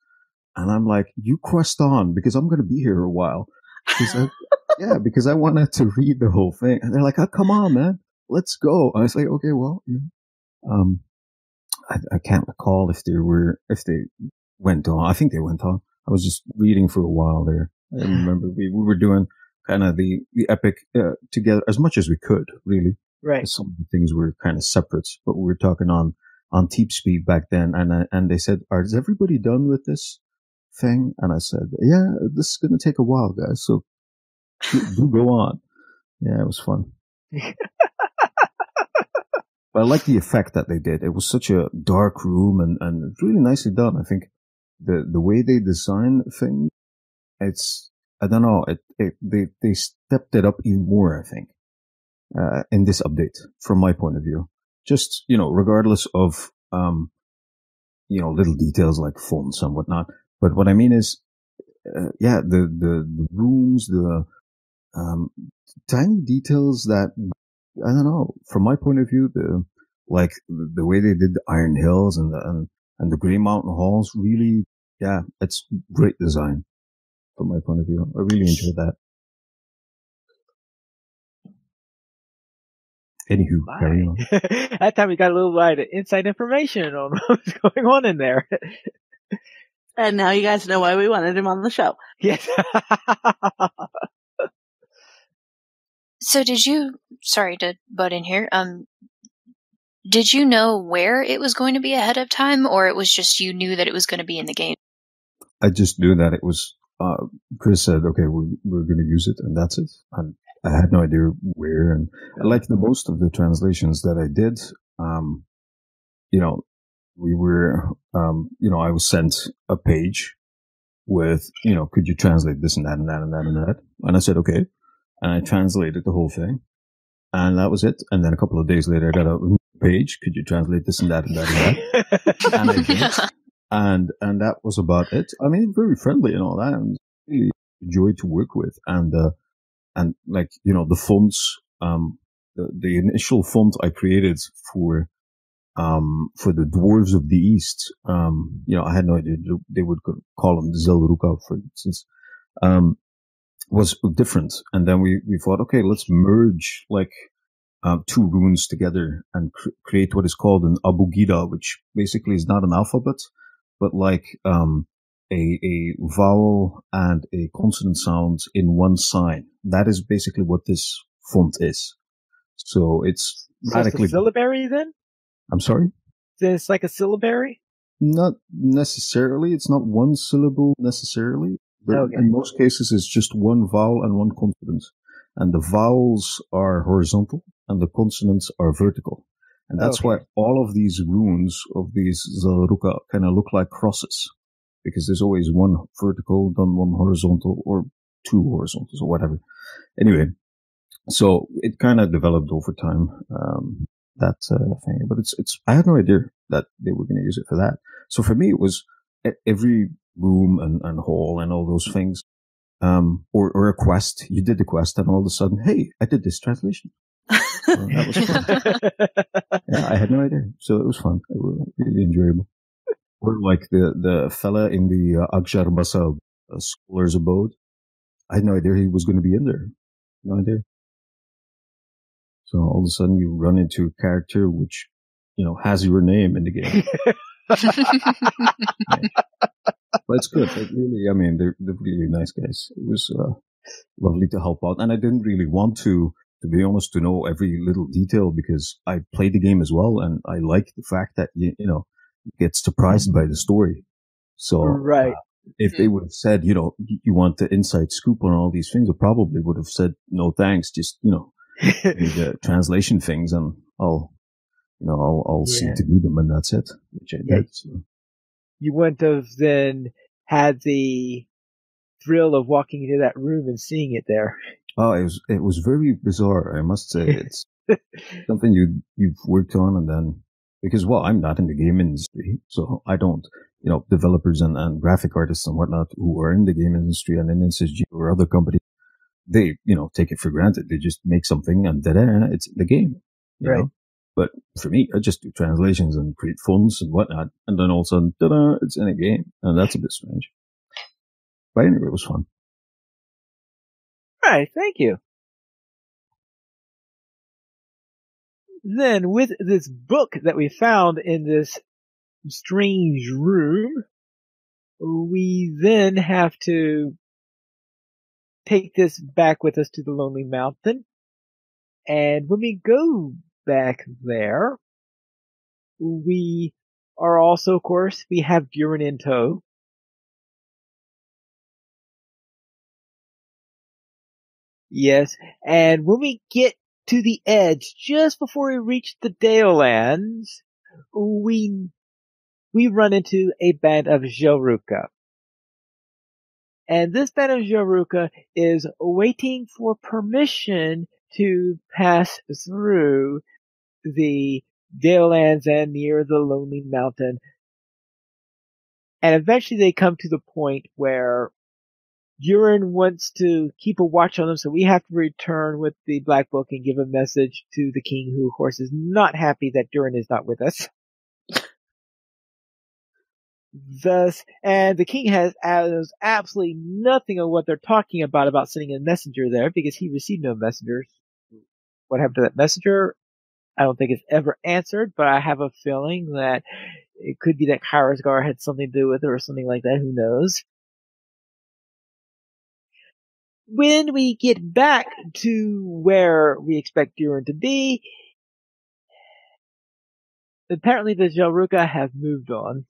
And I'm like, you quest on because I'm going to be here a while. Because I wanted to read the whole thing. And they're like, oh, come on, man, let's go. And I was like, okay, well, I can't recall if they went on. I think they went on. I was just reading for a while there. I remember we were doing kind of the epic together as much as we could, really. Right. Some of the things were kind of separate, but we were talking on Teep Speed back then. And they said, is everybody done with this thing? And I said, yeah, this is going to take a while, guys. So do go on. Yeah, it was fun. But I like the effect that they did. It was such a dark room and really nicely done. I think the way they design things, I don't know, they stepped it up even more, I think, in this update from my point of view. Just, regardless of, little details like fonts and whatnot. But what I mean is, the rooms, the, tiny details that, I don't know, from my point of view, the way they did the Iron Hills and the Grey Mountain Halls, really, yeah, it's great design from my point of view. I really enjoyed that. Anywho, carry on. That time we got a little bit of inside information on what's going on in there. And now you guys know why we wanted him on the show. Yes. So sorry to butt in here, did you know where it was going to be ahead of time, or it was just you knew that it was going to be in the game? I just knew that it was, Chris said, okay, we're going to use it, and that's it. And I had no idea where, and like the most of the translations that I did, we were, I was sent a page with, could you translate this and that and that and that and that? And I said, okay. And I translated the whole thing. And that was it. And then a couple of days later, I got a page. Could you translate this and that and that and that? And I did. And that was about it. I mean, very friendly and all that. And really enjoyed to work with. And like, the fonts, the initial font I created for the Dwarves of the East, I had no idea they would call them Zelruka, for instance. Was different. And then we thought, okay, let's merge two runes together and create what is called an abugida, which basically is not an alphabet, but like a vowel and a consonant sound in one sign. That is basically what this font is. So it's radically. It's a syllabary then? I'm sorry? It's like a syllabary? Not necessarily. It's not one syllable necessarily. But okay. In most cases, it's just one vowel and one consonant. And the vowels are horizontal and the consonants are vertical. And that's why all of these runes of these Zelruka kind of look like crosses. Because there's always one vertical, then one horizontal, or two horizontals, or whatever. Anyway, so it kind of developed over time, that thing. But I had no idea that they were going to use it for that. So for me, it was every room and hall and all those things, or a quest. You did the quest, and all of a sudden, hey, I did this translation. So that was fun. Yeah, I had no idea, so it was fun. It was really enjoyable. Or like the fella in the Akshar Basa Scholar's Abode. I had no idea he was going to be in there. No idea. So all of a sudden, you run into a character which has your name in the game. Yeah. But it's good. Really, I mean, they're really nice guys. It was lovely to help out. And I didn't really want to be honest, to know every little detail because I played the game as well. And I like the fact that, you get surprised by the story. So right. If they would have said, you want the inside scoop on all these things, I probably would have said, no, thanks. Just, the translation things and I'll see to do them and that's it, which I did. So. You wouldn't have then had the thrill of walking into that room and seeing it there. Oh, it was very bizarre, I must say. It's something you've worked on and then, because, well, I'm not in the game industry, so I don't, developers and graphic artists and whatnot who are in the game industry and in SSG or other companies, they, take it for granted. They just make something and da-da, it's the game, you know? But for me, I just do translations and create fonts and whatnot, and then all of a sudden, ta-da, it's in a game, and that's a bit strange. But anyway, it was fun. Right, thank you. Then, with this book that we found in this strange room, we then have to take this back with us to the Lonely Mountain. And when we go back there, we are also, of course, we have Durin in tow. Yes, and when we get to the edge, just before we reach the Dalelands, we run into a band of Jelruka. And this band of Jelruka is waiting for permission to pass through the Dalelands and near the Lonely Mountain. And eventually they come to the point where Durin wants to keep a watch on them, so we have to return with the Black Book and give a message to the king, who, of course, is not happy that Durin is not with us. Thus, and the king has absolutely nothing of what they're talking about sending a messenger there, because he received no messengers. What happened to that messenger? I don't think it's ever answered, but I have a feeling that it could be that Kharazgar had something to do with it or something like that. Who knows? When we get back to where we expect Durin to be, apparently the Jelruka have moved on.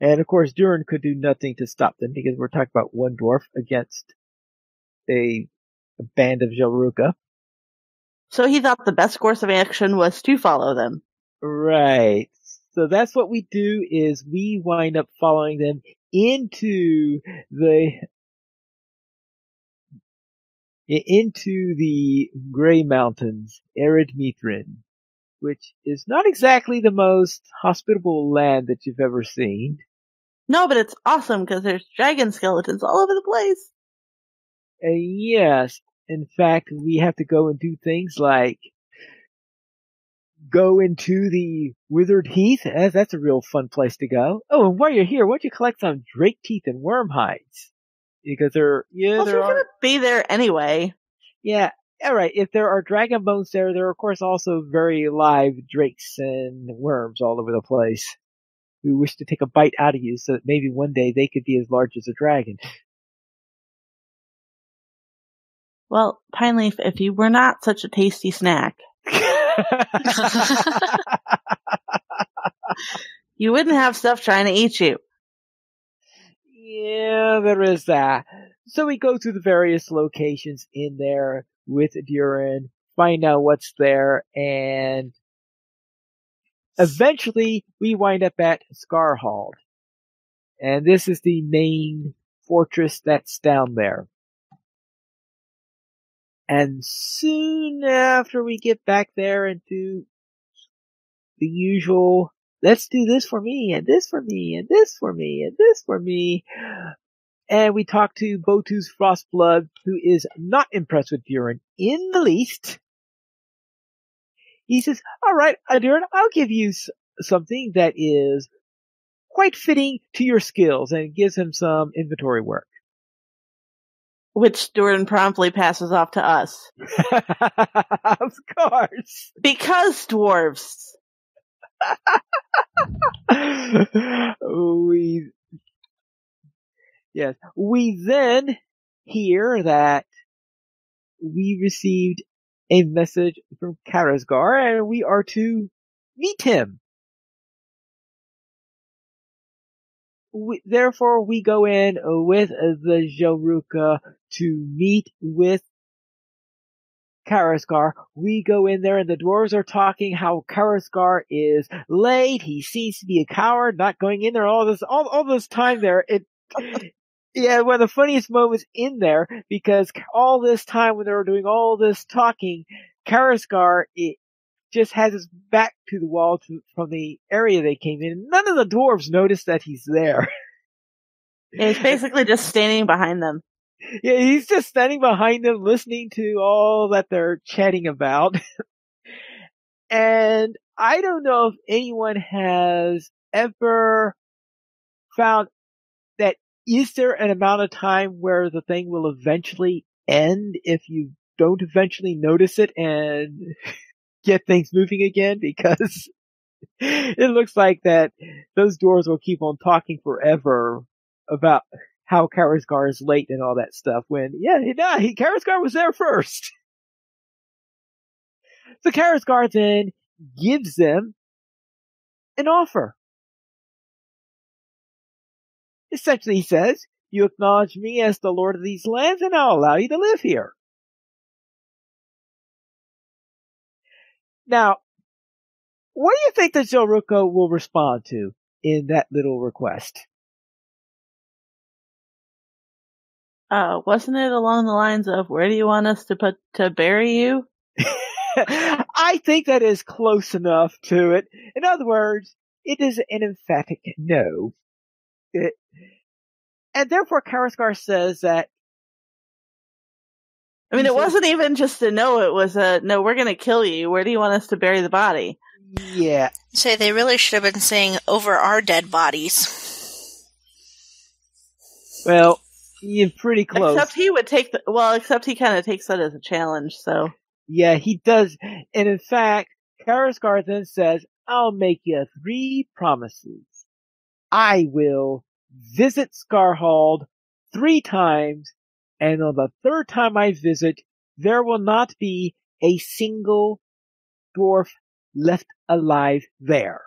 And of course, Durin could do nothing to stop them, because we're talking about one dwarf against a band of Jelruka. So he thought the best course of action was to follow them. Right. So that's what we do, is we wind up following them into the Grey Mountains, Arid Mithrin, which is not exactly the most hospitable land that you've ever seen. No, but it's awesome because there's dragon skeletons all over the place. Yes. In fact, we have to go and do things like go into the Withered Heath. That's a real fun place to go. Oh, and while you're here, why don't you collect some drake teeth and worm hides? Because Well, you're gonna be there anyway. Yeah, alright, if there are dragon bones there are of course also very live drakes and worms all over the place who wish to take a bite out of you so that maybe one day they could be as large as a dragon. Well, Pineleaf, if you were not such a tasty snack, you wouldn't have stuff trying to eat you. Yeah, there is that. So we go through the various locations in there with Durin, find out what's there, and eventually we wind up at Skarhald. And this is the main fortress that's down there. And soon after we get back there and do the usual, let's do this for me, and this for me, and this for me, and this for me. And we talk to Botu's Frostblood, who is not impressed with Durin in the least. He says, alright, Durin, I'll give you something that is quite fitting to your skills, and gives him some inventory work. Which Durin promptly passes off to us. Of course. Because dwarves. We then hear that we received a message from Kharazgar, and we are to meet him. Therefore, we go in with the Jelruka to meet with Kharazgar. We go in there and the dwarves are talking how Kharazgar is late. He seems to be a coward, not going in there all this time there. Yeah, one of the funniest moments in there, because all this time when they were doing all this talking, Kharazgar just has his back to the wall from the area they came in. None of the dwarves notice that he's there. Yeah, he's basically just standing behind them. Yeah, he's just standing behind them, listening to all that they're chatting about. And I don't know if anyone has ever found that is there an amount of time where the thing will eventually end if you don't eventually notice it and get things moving again? Because it looks like that those doors will keep on talking forever about how Karazgar is late and all that stuff when, Karazgar was there first. So Karazgar then gives them an offer. Essentially, he says, you acknowledge me as the lord of these lands, and I'll allow you to live here. Now, what do you think that Zilruka will respond to in that little request? Wasn't it along the lines of, where do you want us to bury you? I think that is close enough to it. In other words, it is an emphatic no. And therefore, Karazgar says that. I mean, it wasn't even just a no, it was a, no, we're going to kill you. Where do you want us to bury the body? Yeah. So they really should have been saying, over our dead bodies. Well, you're pretty close. Except he would except he kind of takes that as a challenge, so. Yeah, he does. And in fact, Karazgar then says, I'll make you 3 promises. I will visit Skarhald 3 times, and on the 3rd time I visit, there will not be a single dwarf left alive there.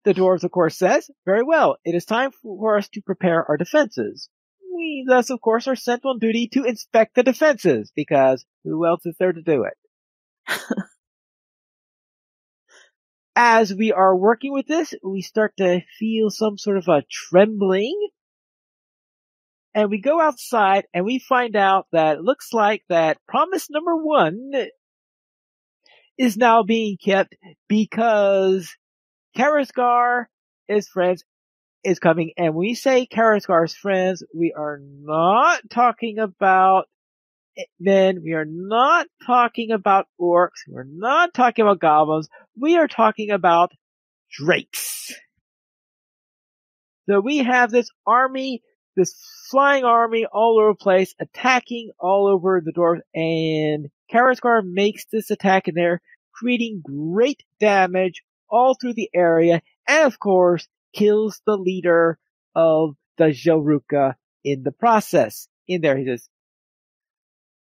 The dwarves, of course, says, very well, it is time for us to prepare our defenses. We thus, of course, are sent on duty to inspect the defenses, because who else is there to do it? As we are working with this, we start to feel some sort of a trembling. And we go outside and we find out that it looks like that promise number 1 is now being kept because Karazgar, his friends, is coming. And when we say Karazgar's friends, we are not talking about men, we are not talking about orcs, we're not talking about goblins, we are talking about drakes. So we have this army, this flying army all over the place, attacking all over the dwarves, and Karazgar makes this attack in there, creating great damage all through the area, and of course, kills the leader of the Zilruka in the process. In there, he says,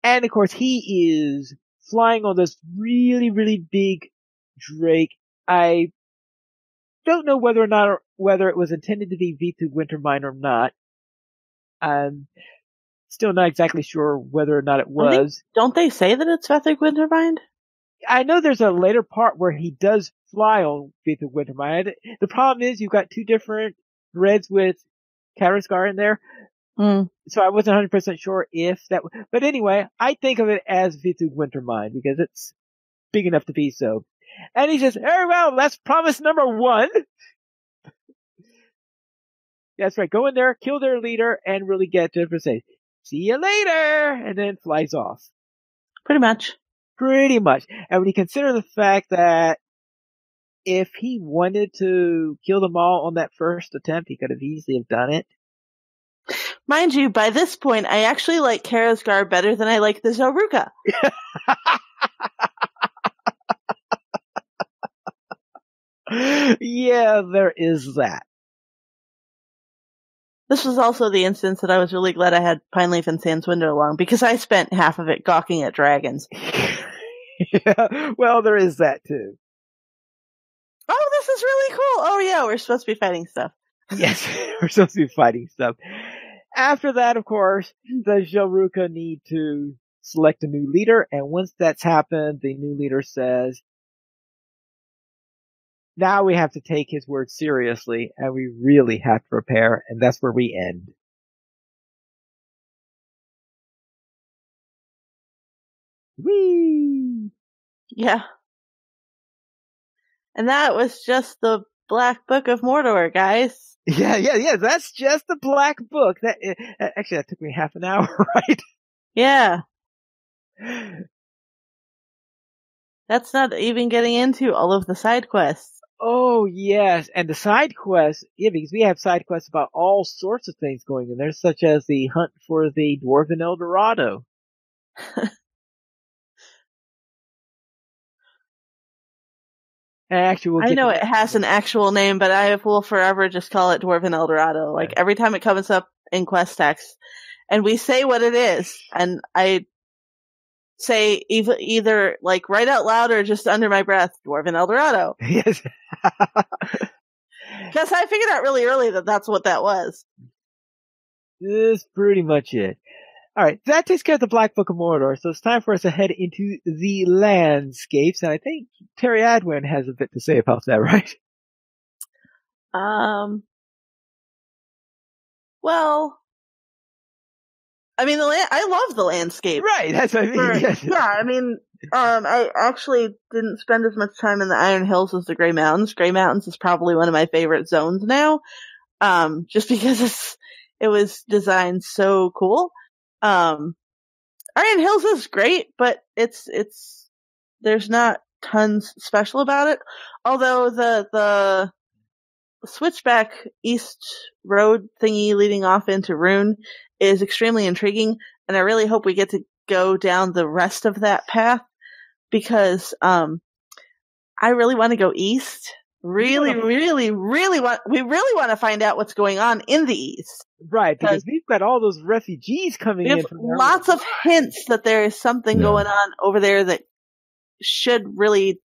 and of course, he is flying on this really, really big drake. I don't know whether it was intended to be Vitu Wintermine or not. I'm still not exactly sure whether or not it was. Don't they say that it's Vethig Wintermind? I know there's a later part where he does fly on Vitu Wintermine. The problem is you've got 2 different threads with Karazgar in there. So I wasn't 100% sure if that was, but anyway, I think of it as Vitu Wintermine because it's big enough to be so. And he says, very well, that's promise number 1. That's right, go in there, kill their leader, and really get to say, see you later, and then flies off. Pretty much. And when you consider the fact that if he wanted to kill them all on that first attempt, he could have easily have done it. Mind you, by this point, I actually like Karazgar better than I like the Zilruka. Yeah, there is that. This was also the instance that I was really glad I had Pineleaf and Sans Window along, because I spent half of it gawking at dragons. Yeah, well, there is that too. Oh, this is really cool. Oh yeah, we're supposed to be fighting stuff. Yes, we're supposed to be fighting stuff. After that, of course, the Zilruka need to select a new leader, and once that's happened, the new leader says, now we have to take his word seriously, and we really have to prepare, and that's where we end. Whee! Yeah. And that was just the Black Book of Mordor, guys. Yeah, that's just the Black Book. Actually, that took me half an hour, right? Yeah. That's not even getting into all of the side quests. Oh, yes. And the side quests, yeah, because we have side quests about all sorts of things going in there, such as the hunt for the Dwarven El Dorado. Actually, I know it has an actual name, but I will forever just call it Dwarven El Dorado. Like, every time it comes up in quest text, and we say what it is, and I say either like right out loud or just under my breath, Dwarven El Dorado. Yes. Because I figured out really early that that's what that was. That's pretty much it. Alright, that takes care of the Black Book of Mordor, so it's time for us to head into the landscapes, and I think Terry Adwin has a bit to say about that, right? Well, I mean, I love the landscape. Right, that's what I mean. Yes. Yeah, I mean, I actually didn't spend as much time in the Iron Hills as the Grey Mountains. Grey Mountains is probably one of my favorite zones now, just because it was designed so cool. Iron Hills is great, but there's not tons special about it. Although the switchback east road thingy leading off into Rune is extremely intriguing, and I really hope we get to go down the rest of that path, because I really want to go east. We really want to find out what's going on in the east. Right, because we've got all those refugees coming in from there. Lots of hints that there is something going on over there that should really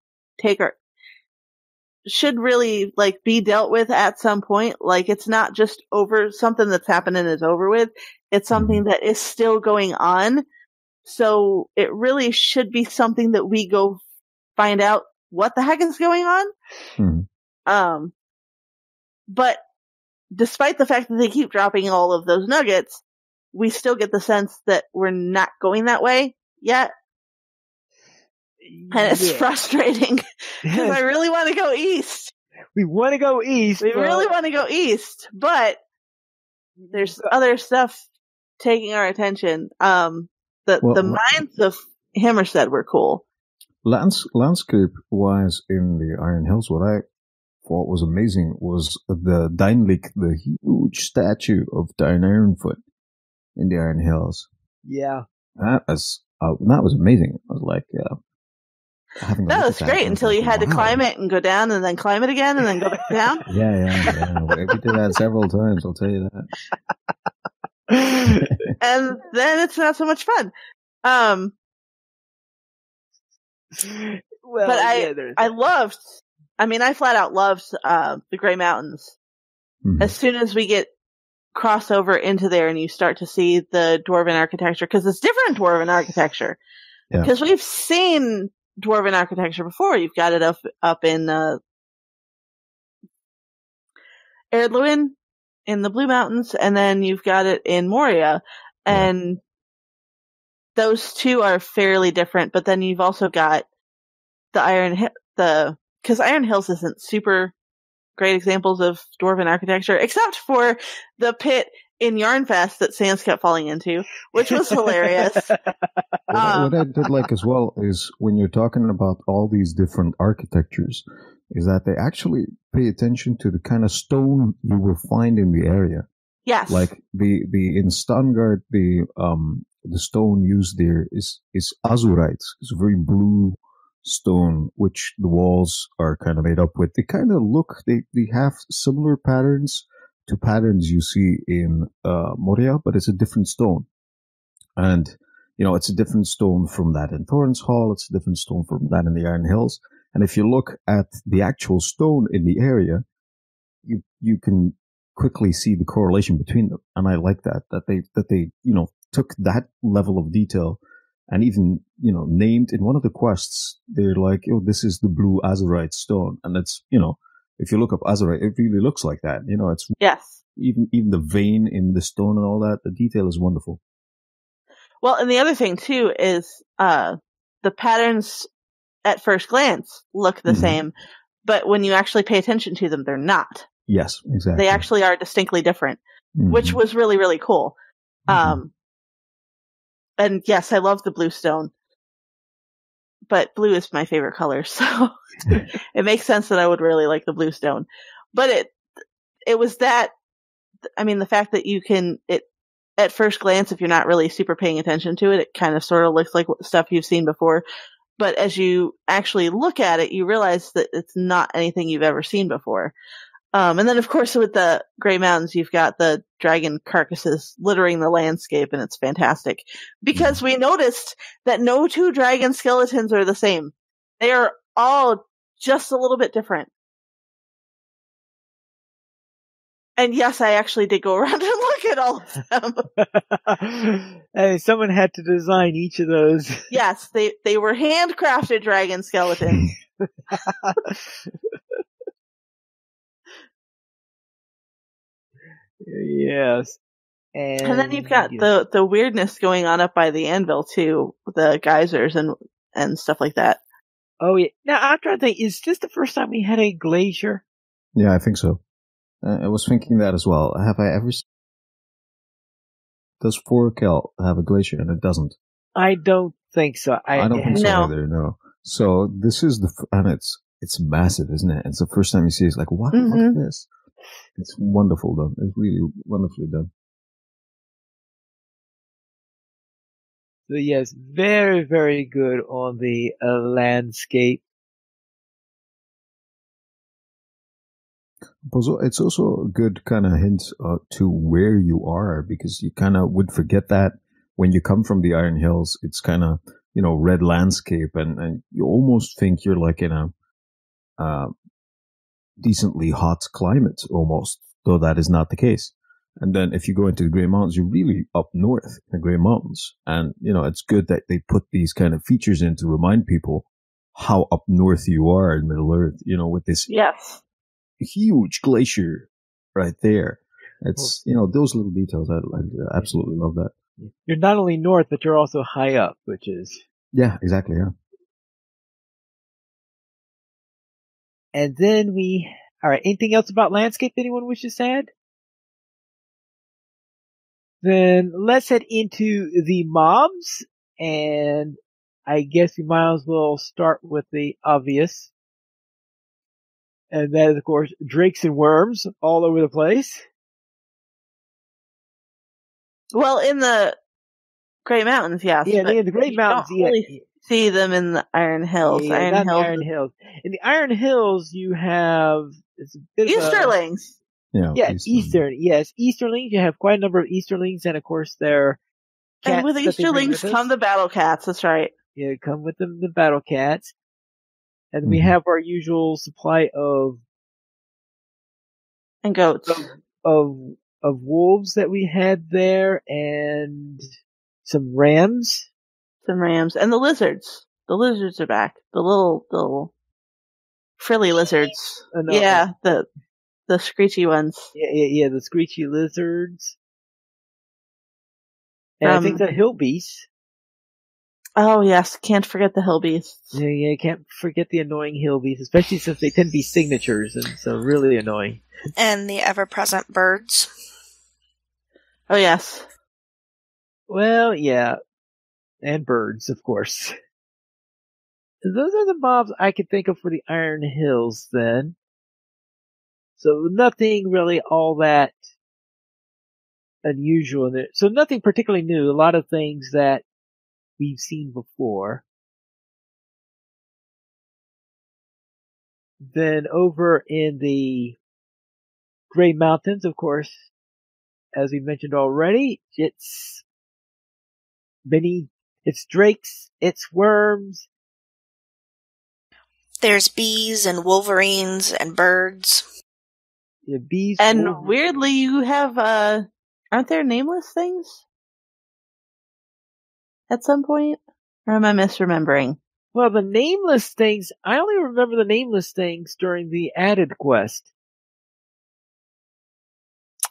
like be dealt with at some point. Like, it's not just over, something that's happened and is over with. It's something that is still going on. So it really should be something that we go find out what the heck is going on. But despite the fact that they keep dropping all of those nuggets, we still get the sense that we're not going that way yet. And it's frustrating, because I really want to go east. We want to go east. Really want to go east, but there's other stuff taking our attention. The mines of Hammerstead were cool. Landscape-wise in the Iron Hills, what I thought was amazing was the Dynlik, the huge statue of Dine Ironfoot in the Iron Hills. Yeah. That was amazing. I was like, that was great until you had to climb it and go down and then climb it again and then go back down. Yeah. We did that several times, I'll tell you that. And then it's not so much fun. But I flat out loved the Grey Mountains. Mm-hmm. As soon as we get crossover into there and you start to see the Dwarven architecture, because it's different Dwarven architecture. Because we've seen Dwarven architecture before. You've got it up in Erdluin in the Blue Mountains, and then you've got it in Moria, and those two are fairly different. But then you've also got because Iron Hills isn't super great examples of Dwarven architecture, except for the pit in Yarnfest that Sans kept falling into, which was hilarious. What I did like as well is when you're talking about all these different architectures, is that they actually pay attention to the kind of stone you will find in the area. Yes. Like the in Stangard, the stone used there is azurite. It's a very blue stone, which the walls are kind of made up with. They kind of they have similar patterns to patterns you see in Moria, but it's a different stone. And, it's a different stone from that in Torrance Hall. It's a different stone from that in the Iron Hills. And if you look at the actual stone in the area, you can quickly see the correlation between them. And I like that they took that level of detail and even, named in one of the quests, they're like, oh, this is the blue azurite stone. And it's, if you look up azurite, it really looks like that. It's even the vein in the stone and all that. The detail is wonderful. Well, and the other thing too is the patterns at first glance look the same, but when you actually pay attention to them, they're not. Yes, exactly. They actually are distinctly different, which was really, really cool. And yes, I love the blue stone. but blue is my favorite color, so it makes sense that I would really like the blue stone. But it was that, I mean, the fact that you can, at first glance, if you're not really super paying attention to it, it kind of sort of looks like stuff you've seen before. But as you actually look at it, you realize that it's not anything you've ever seen before. And then, of course, with the Grey Mountains, you've got the dragon carcasses littering the landscape, and it's fantastic. Because we noticed that no two dragon skeletons are the same. They are all just a little bit different. And yes, I actually did go around and look at all of them. Hey, someone had to design each of those. Yes, they were handcrafted dragon skeletons. Yes. And then you've got the weirdness going on up by the anvil too, the geysers and stuff like that. Oh yeah. Now I'm trying to think, is this the first time we had a glacier? Yeah, I think so. I was thinking that as well. Have I ever seen... Does Forkel have a glacier? And it doesn't. I don't think so. I don't think so either, no. So this is and it's massive, isn't it? It's the first time you see it, it's like, what? Look at this. It's wonderful done. It's really wonderfully done. So yes, very, very good on the landscape. It's also a good kind of hint to where you are, because you kind of would forget that when you come from the Iron Hills. It's kind of, red landscape, and you almost think you're like in a decently hot climate almost, though that is not the case. And then if you go into the Grey Mountains, you're really up north in the Grey Mountains. And, it's good that they put these kind of features in to remind people how up north you are in Middle Earth, with this huge glacier right there. It's, those little details. I absolutely love that. You're not only north, but you're also high up, which is... Yeah, exactly, yeah. And then alright, anything else about landscape anyone wishes to add? Then let's head into the mobs, and I guess we might as well start with the obvious. And that is, of course, drakes and worms all over the place. Well, in the Grey Mountains, yes. Yeah, in the Grey Mountains, you don't really see them in the Iron Hills. Yeah, Iron Hills. In the Iron Hills, you have Easterlings. Eastern. Yes, Easterlings. You have quite a number of Easterlings, and of course, they're cats. And with Easterlings come the battle cats. That's right. Yeah, come with them the battle cats, and we have our usual supply of goats of wolves that we had there, and some rams. And the lizards. The lizards are back. The little frilly lizards. The screechy ones. Yeah, the screechy lizards. And I think the hill beasts. Oh yes, can't forget the hill beasts. Yeah, can't forget the annoying hill beasts, especially since they tend to be signatures, and so really annoying. And the ever-present birds. Oh yes. Well, yeah. And birds, of course. Those are the mobs I could think of for the Iron Hills, then. So nothing really all that unusual in it. So nothing particularly new. A lot of things that we've seen before. Then over in the Grey Mountains, of course, as we mentioned already, it's drakes, it's worms. There's bees and wolverines and birds. Yeah, bees. And wolverines. weirdly, you have, aren't there nameless things? At some point? Or am I misremembering? Well, the nameless things, I only remember the nameless things during the added quest.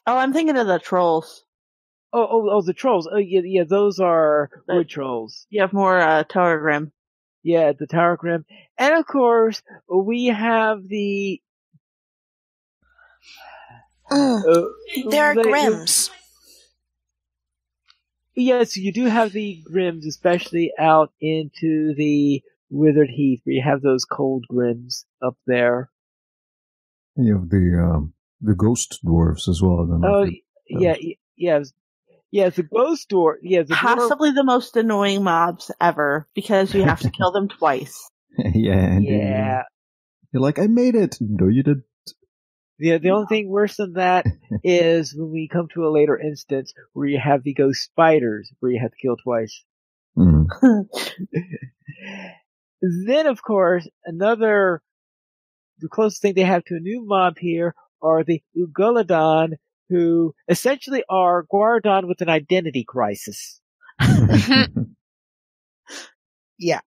Oh, I'm thinking of the trolls. Oh, the trolls. Oh, yeah, those are wood trolls. You have more, Tower Grim. Yeah, the Tower Grim. And of course, we have the... there are Grims. Yes, you do have the Grims, especially out into the Withered Heath, where you have those cold grims up there. You have the ghost dwarves as well. I don't know if the ghost dwarf. Yeah, possibly the most annoying mobs ever because you have to kill them twice. You're like, I made it. No, you didn't. Yeah, the only thing worse than that is when we come to a later instance where you have the ghost spiders, where you have to kill twice. Mm. Then, of course, the closest thing they have to a new mob here are the Ugolodon, who essentially are Guardon with an identity crisis. Yeah.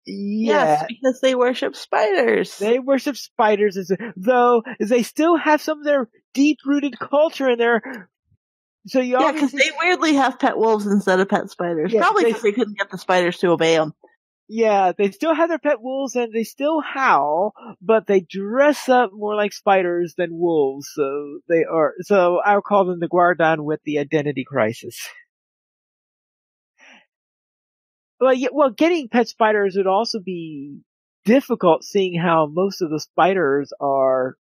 Yes, because they worship spiders. They worship spiders, though they still have some of their deep-rooted culture in there. So because they weirdly have pet wolves instead of pet spiders. Probably because they couldn't get the spiders to obey them. Yeah, they still have their pet wolves and they still howl, but they dress up more like spiders than wolves. So I would call them the Guardon with the identity crisis. Well, getting pet spiders would also be difficult, seeing how most of the spiders are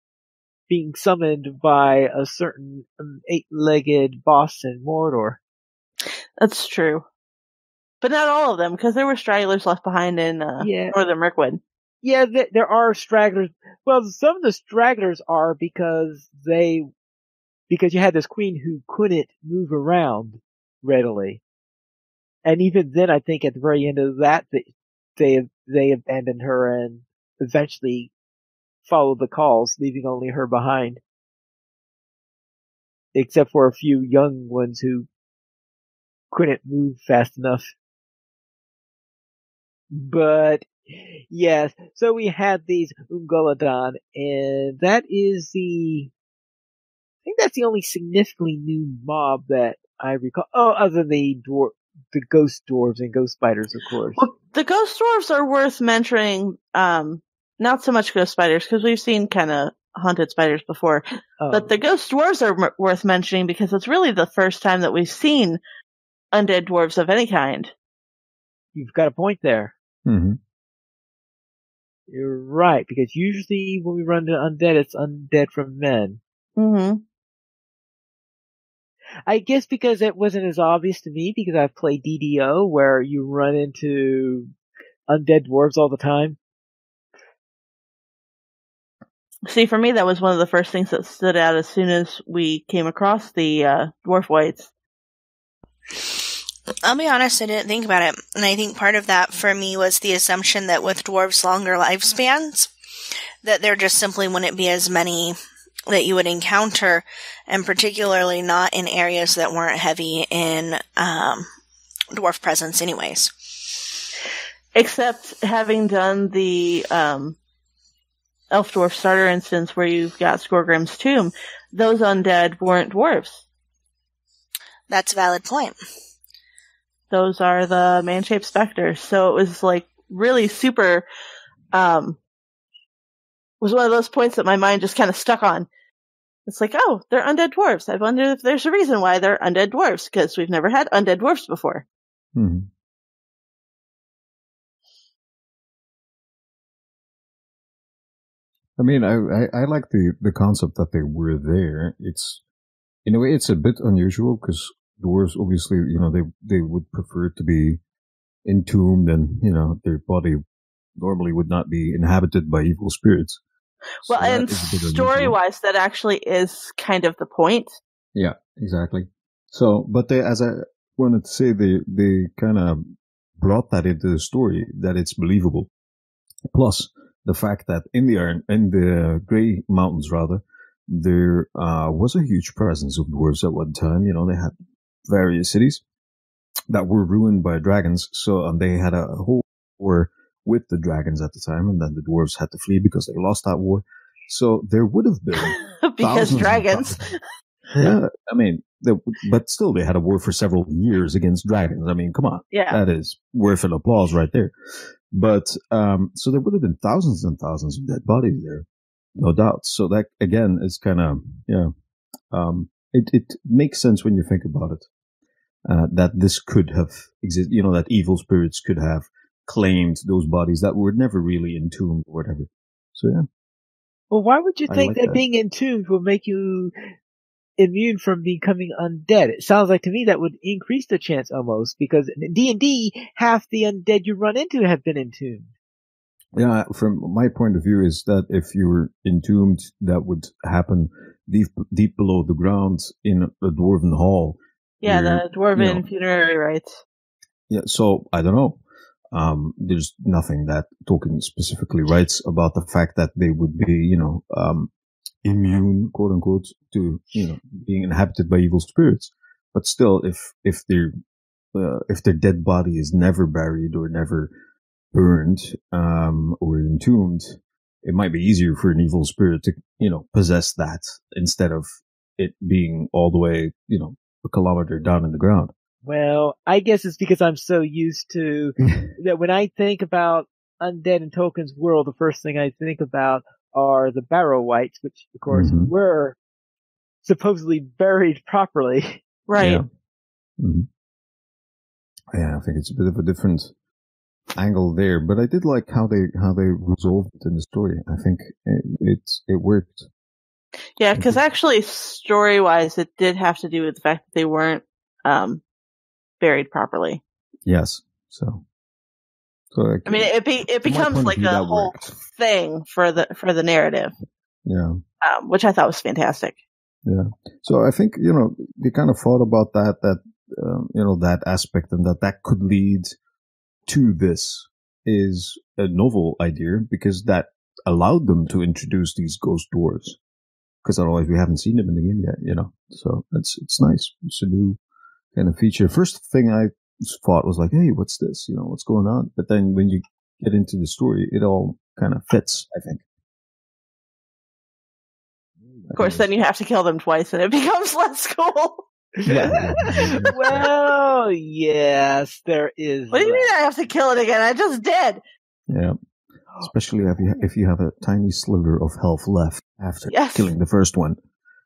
being summoned by a certain 8-legged boss in Mordor. That's true. But not all of them, because there were stragglers left behind in Northern Mirkwood. Yeah, there are stragglers. Well, some of the stragglers are because you had this queen who couldn't move around readily. And even then, I think at the very end of that, they abandoned her and eventually followed the calls, leaving only her behind. Except for a few young ones who couldn't move fast enough. But, yes, so we had these Ungolodon, and I think that's the only significantly new mob that I recall. Oh, other than the ghost dwarves and ghost spiders, of course. Well, the ghost dwarves are worth mentioning, not so much ghost spiders, because we've seen kind of haunted spiders before, but the ghost dwarves are worth mentioning because it's really the first time that we've seen undead dwarves of any kind. You've got a point there. Mm-hmm. You're right, because usually when we run into undead, it's undead from men. Mm-hmm. I guess because it wasn't as obvious to me because I've played DDO where you run into undead dwarves all the time. See, for me, that was one of the first things that stood out as soon as we came across the dwarf whites. I'll be honest, I didn't think about it. And I think part of that for me was the assumption that with dwarves' longer lifespans, that there just simply wouldn't be as many that you would encounter, and particularly not in areas that weren't heavy in dwarf presence anyways. Except having done the elf dwarf starter instance where you've got Skorgrim's tomb, those undead weren't dwarves. That's a valid point. Those are the man-shaped specters. So it was like really super, was one of those points that my mind just kind of stuck on. It's like, oh, they're undead dwarves. I wonder if there's a reason why they're undead dwarves, because we've never had undead dwarves before. Mm-hmm. I mean, I like the concept that they were there. It's, in a way, it's a bit unusual because dwarves, obviously, they would prefer to be entombed and, their body normally would not be inhabited by evil spirits. Well, so and story-wise, that actually is kind of the point. Yeah, exactly. So, but as I wanted to say, they kind of brought that into the story, that it's believable. Plus, the fact that in the Grey Mountains, rather, there was a huge presence of dwarves at one time. They had various cities that were ruined by dragons. So they had a whole war with the dragons at the time, and then the dwarves had to flee because they lost that war. So there would have been because dragons. Yeah, I mean, but still, they had a war for several years against dragons. I mean, come on, that is worth an applause right there. But so there would have been thousands and thousands of dead bodies there, no doubt. So that again is kind of it makes sense when you think about it. That this could have existed, that evil spirits could have claimed those bodies that were never really entombed or whatever. So yeah. Well, why would you I think like that that. being entombed will make you immune from becoming undead? It sounds like to me that would increase the chance almost, because in D&D, half the undead you run into have been entombed. Yeah, from my point of view is that if you were entombed, that would happen deep below the ground in a dwarven hall. Yeah, where, the dwarven you know, funerary rites. Yeah, so I don't know. There's nothing that Tolkien specifically writes about the fact that they would be, immune, quote unquote, to being inhabited by evil spirits. But still, if their dead body is never buried or never burned or entombed, it might be easier for an evil spirit to possess that instead of it being all the way a kilometer down in the ground. Well, I guess it's because I'm so used to that when I think about undead in Tolkien's world, the first thing I think about are the Barrow Wights, which of course were supposedly buried properly. Right. Yeah. Mm-hmm. Yeah, I think it's a bit of a different angle there, but I did like how they resolved it in the story. I think it worked. Yeah, because actually, story-wise, it did have to do with the fact that they weren't buried properly. Yes. So I mean, it becomes like a whole thing for the narrative. Yeah. Which I thought was fantastic. Yeah. So I think they kind of thought about that aspect, and that could lead to this is a novel idea, because that allowed them to introduce these ghost dwarves, because otherwise we haven't seen them in the game yet, so it's nice. It's a new kind of feature. First thing I thought was like, hey, what's this, what's going on? But then when you get into the story, it all kind of fits, I think. Of course, then you have to kill them twice and it becomes less cool. Yeah. Well, yes, there is. What do you mean I have to kill it again? I just did. Yeah. Especially if you have a tiny sliver of health left after killing the first one.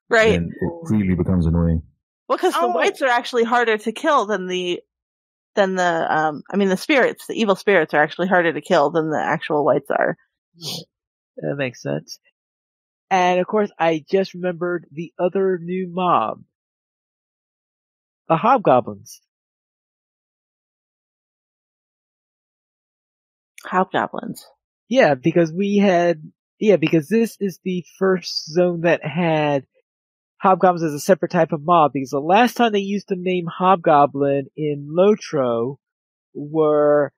Right. Then it really becomes annoying. Well, because the wights are actually harder to kill than the spirits. The evil spirits are actually harder to kill than the actual wights are. That makes sense. And of course, I just remembered the other new mob. The hobgoblins. Hobgoblins. Yeah, because because this is the first zone that had hobgoblins as a separate type of mob, because the last time they used the name hobgoblin in LOTRO were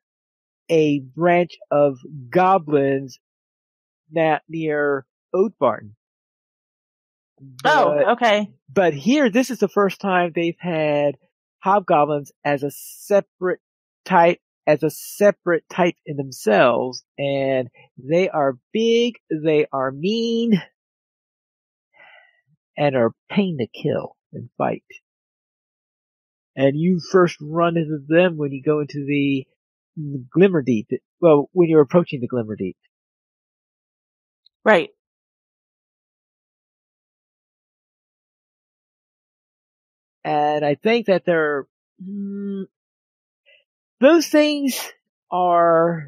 a branch of goblins near Oatbarn. Okay. But here, this is the first time they've had hobgoblins as a separate type in themselves, and they are big, they are mean, and are pain to kill and fight. And you first run into them when you go into the Glimmerdeep. Well, when you're approaching the Glimmerdeep. Right. And I think that those things are,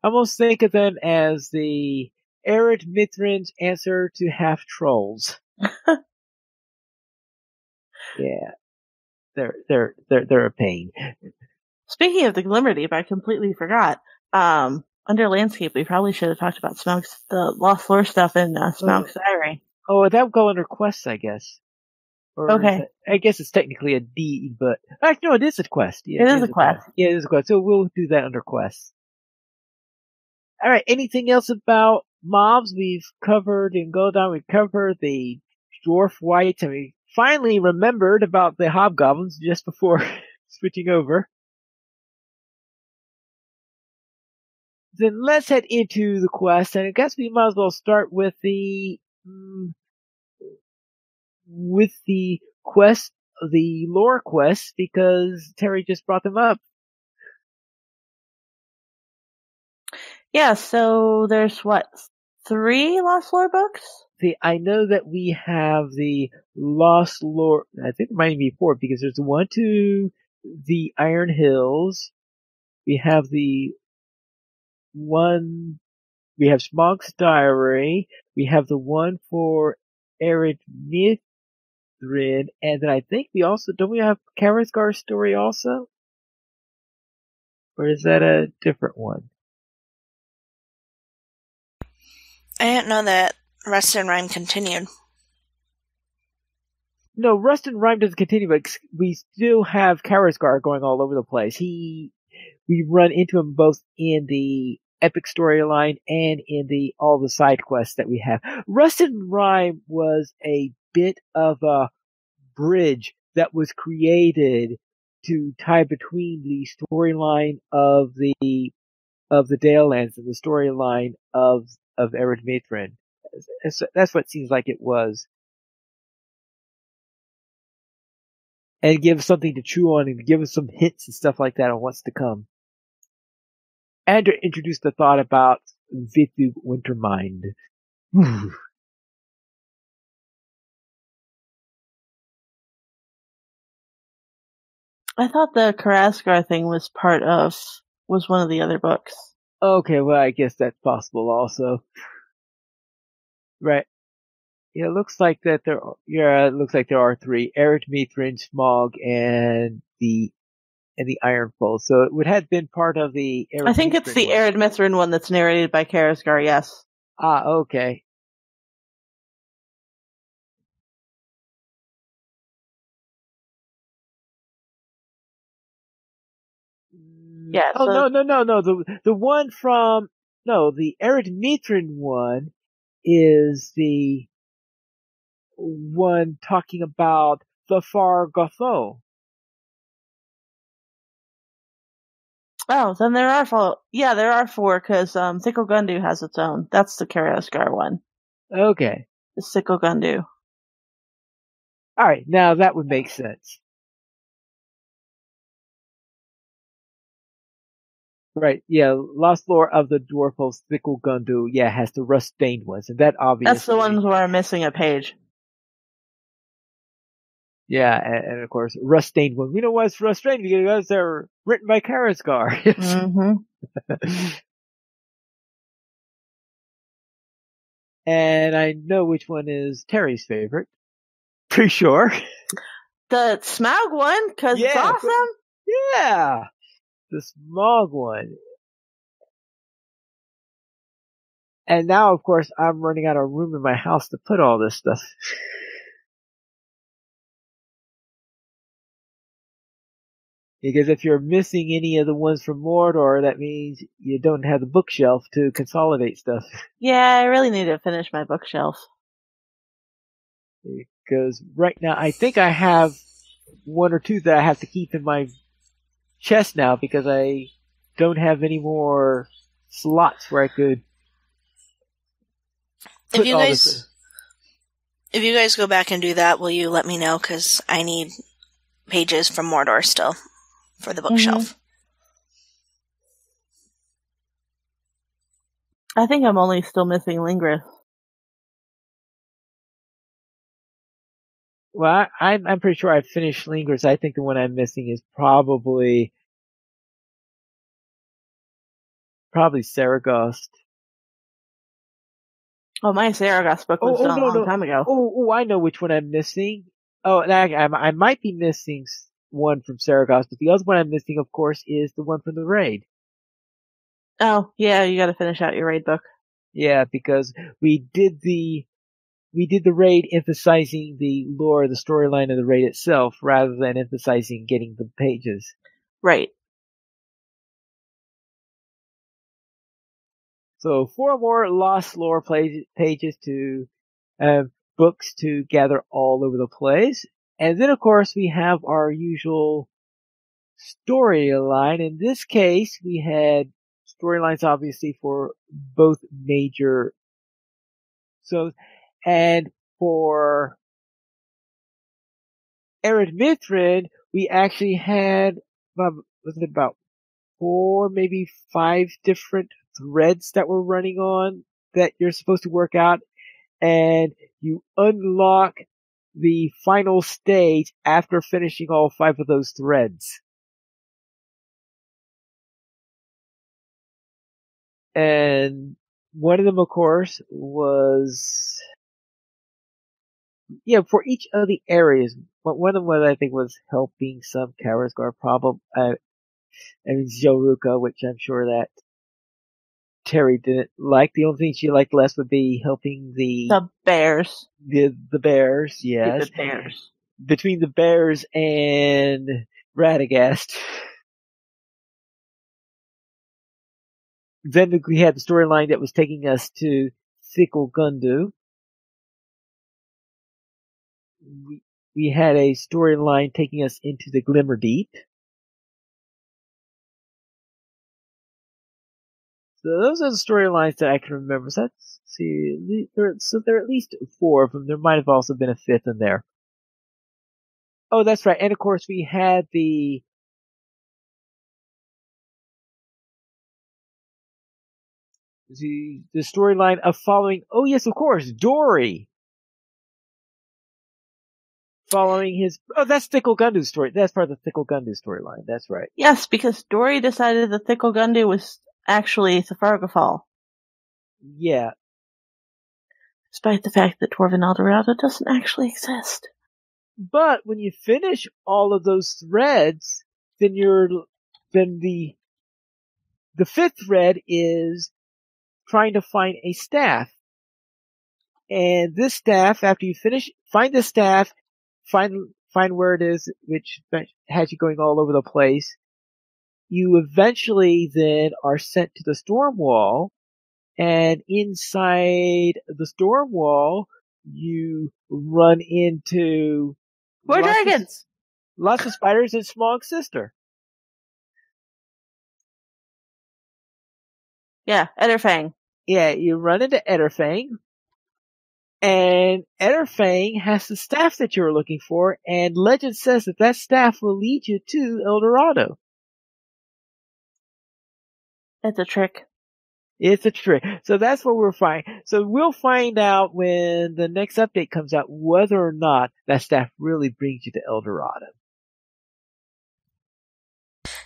I almost think of them as the Arid Mithrin's answer to half trolls. Yeah. They're a pain. Speaking of the Glimmerdeep, I completely forgot. Under landscape, we probably should have talked about the Lost Lore stuff in Smaug's Diary. Oh, that would go under quests, I guess. Or okay. I guess it's technically a deed, but actually, no, it is a quest. Yeah, it is a quest. Yeah, it is a quest. So we'll do that under quests. All right. Anything else about mobs? We've covered in Gul'dan. We've covered the dwarf wights, and we finally remembered about the hobgoblins just before switching over. Then let's head into the quest, and I guess we might as well start with the quest, the lore quests, because Terry just brought them up. Yeah, so there's 3 Lost Lore books? I know that we have the Lost Lore, I think there might be 4, because there's one to the Iron Hills. We have the one. We have Smog's Diary. We have the one for Arid Mithrin, and then I think we also don't we have Karazgar's story also, or is that a different one? I didn't know that Rust and Rhyme continued. No, Rust and Rhyme doesn't continue, but we still have Karazgar going all over the place. We run into him both in the epic storyline and in all the side quests that we have. Rust and Rhyme was a bit of a bridge that was created to tie between the storyline of the Dalelands and the storyline of Arid Mithrin. That's what it seems like it was. And give us something to chew on and give us some hints and stuff like that on what's to come. And to introduce the thought about Vithu Wintermind. I thought the Karazgar thing was one of the other books. Okay, well, I guess that's possible also. Right. Yeah, it looks like that it looks like there are three. Arid Mithrin, Smog, and the Ironfold. So it would have been part of the Arid I think it's the Arid Mithrin one that's narrated by Karazgar, yes. Ah, okay. Yeah. Oh, no. The one the Arid Mithrin one is the one talking about the Far Gotho. Oh, then there are four. Yeah, there are four, because Thikkel Gundu has its own. That's the Karazgar one. Okay. The Thikkel Gundu. Alright, now that would make sense. Right, yeah, Lost Lore of the Dwarf of Thikkel Gundu, yeah, has the rust-stained ones, and that obviously... That's the ones where I'm missing a page. Yeah, and of course, rust-stained one. We know why it's rust-stained, because they're written by Karazgar. Mm-hmm. And I know which one is Terry's favorite. Pretty sure. The Smaug one, because it's awesome. Yeah, the Smog one. And now, of course, I'm running out of room in my house to put all this stuff. Because if you're missing any of the ones from Mordor, that means you don't have the bookshelf to consolidate stuff. Yeah, I really need to finish my bookshelf. Because right now, I think I have one or two that I have to keep in my chest now because I don't have any more slots where I could put all this. If you guys go back and do that, will you let me know? Because I need pages from Mordor still for the bookshelf. I think I'm only still missing Lingrith. Well, I'm pretty sure I finished Lingers. I think the one I'm missing is probably Saragost. Oh, my Saragost book was done a long time ago. Oh, I know which one I'm missing. Oh, I might be missing one from Saragost, but the other one I'm missing, of course, is the one from the raid. Oh, yeah, you gotta finish out your raid book. Yeah, because we did the raid emphasizing the lore, the storyline of the raid itself, rather than emphasizing getting the pages. Right. So 4 more lost lore pages to books to gather all over the place. And then, of course, we have our usual storyline. In this case, we had storylines, obviously, for both major. And for Arid Mithrin, we actually had, was it about 4, maybe 5 different threads that we're running on that you're supposed to work out, and you unlock the final stage after finishing all 5 of those threads. And one of them, of course, was for each of the areas. But one of them, I think, was helping some Karazgar problem. Zoruka, which I'm sure that Terry didn't like. The only thing she liked less would be helping The bears. The bears, yes. The bears. Between the bears and Radagast. Then we had the storyline that was taking us to Thickle Gundu. We had a storyline taking us into the Glimmer Deep. So those are the storylines that I can remember. So let's see. There are at least 4 of them. There might have also been a 5th in there. Oh, that's right. And of course we had the storyline of following, oh yes, of course, Dory. Following his, that's Thickle Gundu's story. That's part of the Thickle Gundu storyline. That's right. Yes, because Dory decided that Thickle Gundu was actually Thargarfall. Yeah. Despite the fact that Dwarven Eldorado doesn't actually exist. But when you finish all of those threads, then the 5th thread is trying to find a staff. And this staff, after you finish, find the staff, find where it is, which has you going all over the place. You eventually then are sent to the storm wall, and inside the storm wall, you run into more dragons, lots of spiders, and Smog's sister. Yeah, Etterfang. Yeah, you run into Etterfang, and Etterfang has the staff that you're looking for, and legend says that staff will lead you to El Dorado. It's a trick. It's a trick. So that's what we're finding. So we'll find out when the next update comes out whether or not that staff really brings you to El Dorado.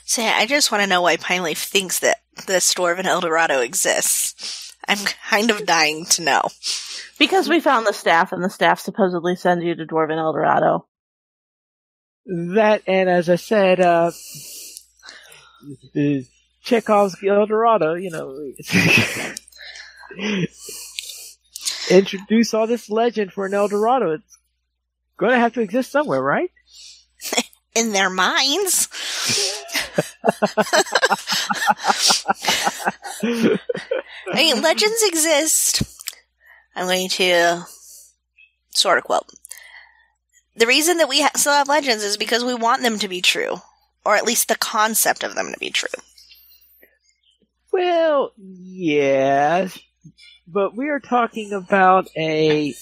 So I just want to know why Pineleaf thinks that the Dwarven El Dorado exists. I'm kind of dying to know. Because we found the staff, and the staff supposedly sends you to Dwarven El Dorado. That, and as I said, Chekhov's El Dorado, introduce all this legend for an El Dorado. It's going to have to exist somewhere, right? In their minds. I mean, legends exist. I'm going to sort of quote. The reason that we still have legends is because we want them to be true. Or at least the concept of them to be true. Well, yes, but we're talking about a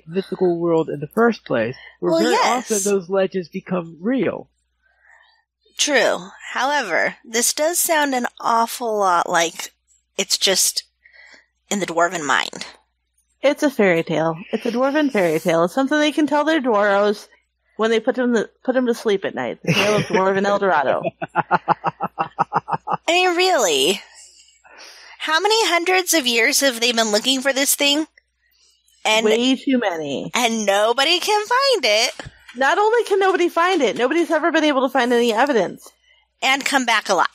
mythical world in the first place, where very often those legends become real. True. However, this does sound an awful lot like it's just in the dwarven mind. It's a fairy tale. It's a dwarven fairy tale. It's something they can tell their dwarves when they put them to sleep at night. The tale of Dwarven El Dorado. I mean, really? How many hundreds of years have they been looking for this thing? And way too many. And nobody can find it. Not only can nobody find it, nobody's ever been able to find any evidence. And come back alive.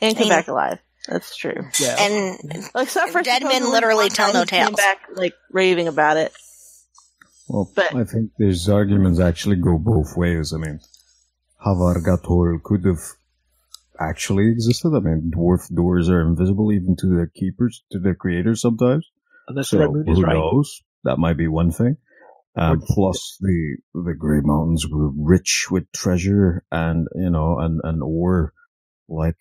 Back alive. That's true. Yeah. And except for dead men literally tell no tales. Came back, raving about it. Well, I think these arguments actually go both ways. I mean, Havargator could have actually existed. I mean, dwarf doors are invisible even to their keepers, to their creators sometimes. Unless so Red Moon is right. Who knows? That might be one thing. Plus, the Grey Mountains were rich with treasure and ore, like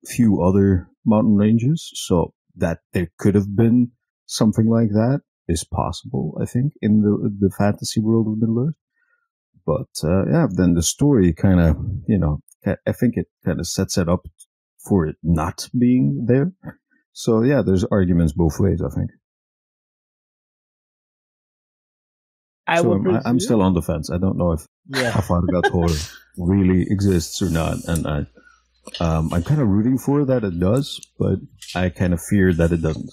few other mountain ranges. So that there could have been something like that is possible, I think, in the fantasy world of Middle Earth. But then the story kind of, I think it kind of sets it up for it not being there. So yeah, there's arguments both ways, I think. I'm still on the fence. I don't know if Havargator really exists or not, and I'm kind of rooting for that it does, but I kind of fear that it doesn't.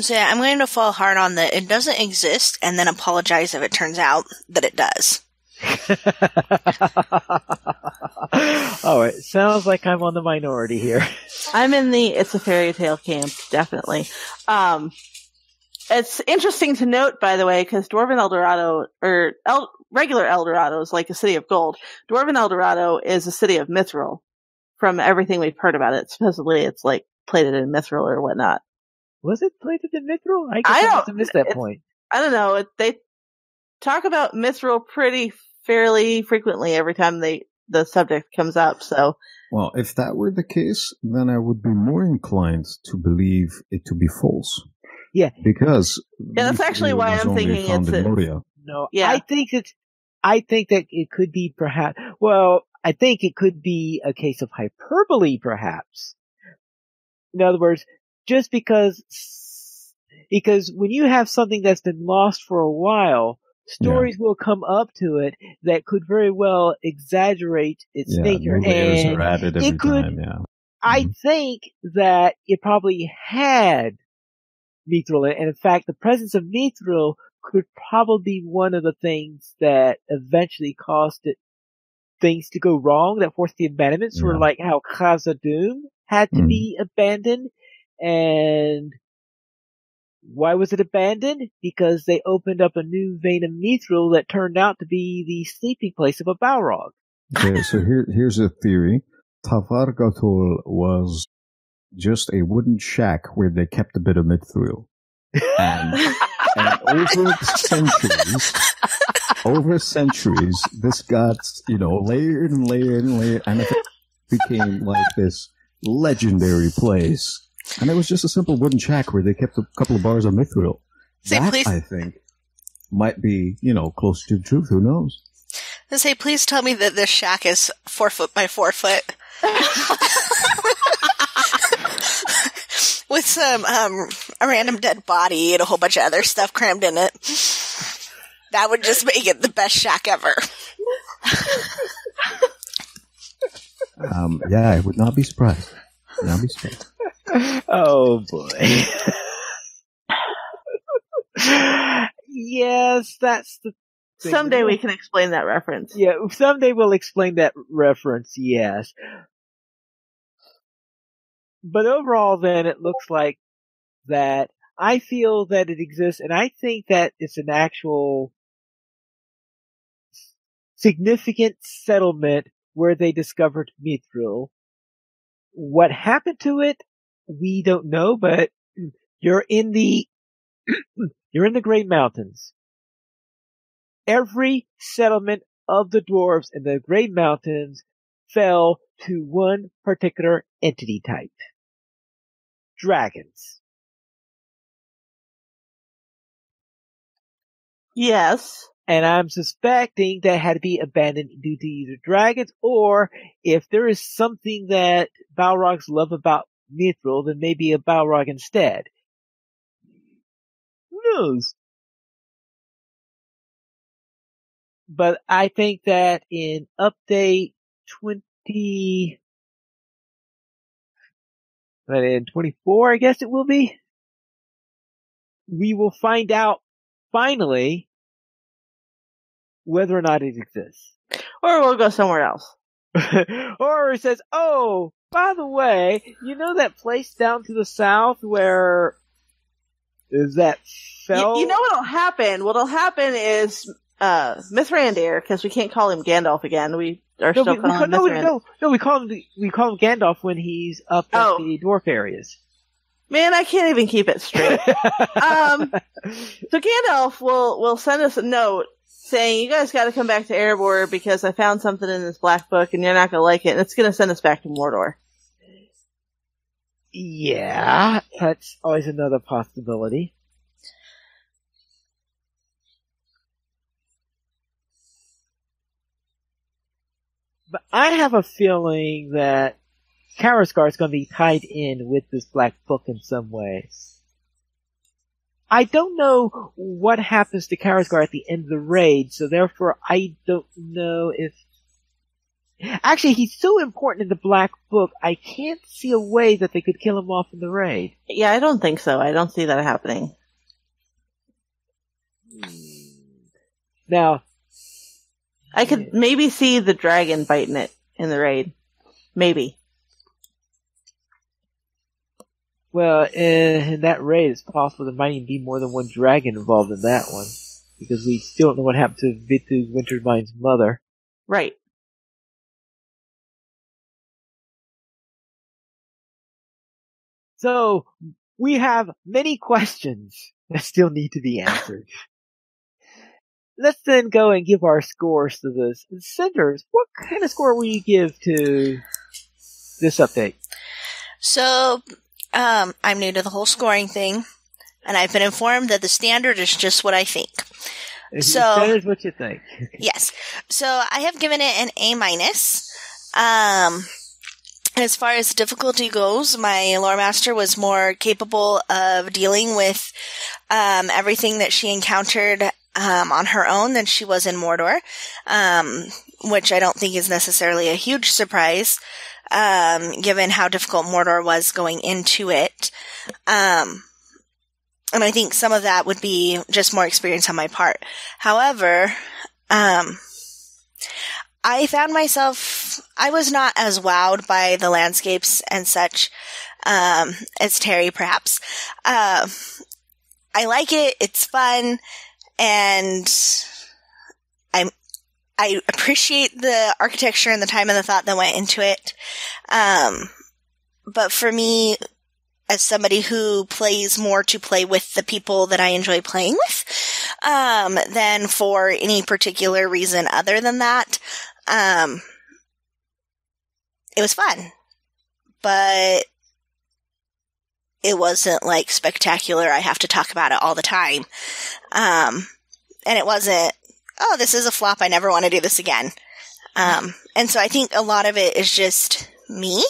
So yeah, I'm going to fall hard on the it doesn't exist and then apologize if it turns out that it does. Oh, it sounds like I'm on the minority here. I'm in the it's a fairy tale camp, definitely. It's interesting to note, by the way, because Dwarven Eldorado, or regular Eldorado is like a city of gold. Dwarven Eldorado is a city of mithril. From everything we've heard about it, supposedly it's like plated in mithril or whatnot. Was it plated in mithril? I guess I must have missed that point. I don't know. They talk about mithril fairly frequently every time the subject comes up. So, well, if that were the case, then I would be more inclined to believe it to be false. Yeah, because that's actually why I'm thinking it's no. Yeah, I think that it could be perhaps. Well, I think it could be a case of hyperbole, perhaps. In other words, just because when you have something that's been lost for a while, stories will come up to it that could very well exaggerate its nature, and are added every time. Yeah, I think that it probably had mithril in it, and in fact, the presence of mithril could probably be one of the things that eventually caused things to go wrong, that forced the abandonment, sort of like how Khazad-dûm had to be abandoned. And why was it abandoned? Because they opened up a new vein of mithril that turned out to be the sleeping place of a Balrog. Okay, so here's a theory. Tavargatul was just a wooden shack where they kept a bit of mithril. And over centuries, this got, layered and layered and layered, and it became like this legendary place. And it was just a simple wooden shack where they kept a couple of bars of mithril. I think, might be, closer to the truth. Who knows? Please tell me that this shack is 4 foot by 4 foot. With some, a random dead body and a whole bunch of other stuff crammed in it. That would just make it the best shack ever. I would not be surprised. Oh boy. Yes, that's the thing. Someday we can explain that reference. Yeah, someday we'll explain that reference, yes. But overall then, it looks like that I feel that it exists, and I think that it's an actual significant settlement where they discovered mithril. What happened to it, we don't know, but you're in the Great Mountains. Every settlement of the dwarves in the Great Mountains fell to one particular entity type. Dragons. Yes. And I'm suspecting that had to be abandoned due to either dragons, or if there is something that Balrogs love about mithril, then maybe a Balrog instead. Who knows? But I think that in update 24, I guess it will be, we will find out finally whether or not it exists. Or we'll go somewhere else. Or it says, oh, by the way, you know that place down to the south where is that fell? You know what'll happen? What'll happen is Mithrandir, because we can't call him Gandalf again. We are still calling him Mithrandir. No, we call him Gandalf when he's up at the dwarf areas. Man, I can't even keep it straight. So Gandalf will send us a note saying, you guys gotta come back to Erebor because I found something in this black book and you're not gonna like it, and it's gonna send us back to Mordor. Yeah, that's always another possibility. But I have a feeling that Karaskar is going to be tied in with this black book in some way. I don't know what happens to Karaskar at the end of the raid, so therefore I don't know Actually, he's so important in the Black Book, I can't see a way that they could kill him off in the raid. Yeah, I don't think so. I don't see that happening. Now, I could maybe see the dragon biting it in the raid. Maybe. well, in that raid, it's possible there might even be more than one dragon involved in that one. Because we still don't know what happened to Vitu Wintermine's mother. Right. So, we have many questions that still need to be answered. Let's then go and give our scores to this. Cinders, what kind of score will you give to this update? So, I'm new to the whole scoring thing, and I've been informed that the standard is just what I think. So, that is what you think. Yes. So, I have given it an A-. As far as difficulty goes, my lore master was more capable of dealing with everything that she encountered on her own than she was in Mordor, which I don't think is necessarily a huge surprise, given how difficult Mordor was going into it. And I think some of that would be just more experience on my part. However, I found myself, I was not as wowed by the landscapes and such, as Terry, perhaps. I like it, it's fun, and I appreciate the architecture and the time and the thought that went into it. But for me, as somebody who plays more to play with the people that I enjoy playing with, than for any particular reason other than that, it was fun, but it wasn't like spectacular. I have to talk about it all the time. And it wasn't, oh, this is a flop, I never want to do this again. And so I think a lot of it is just me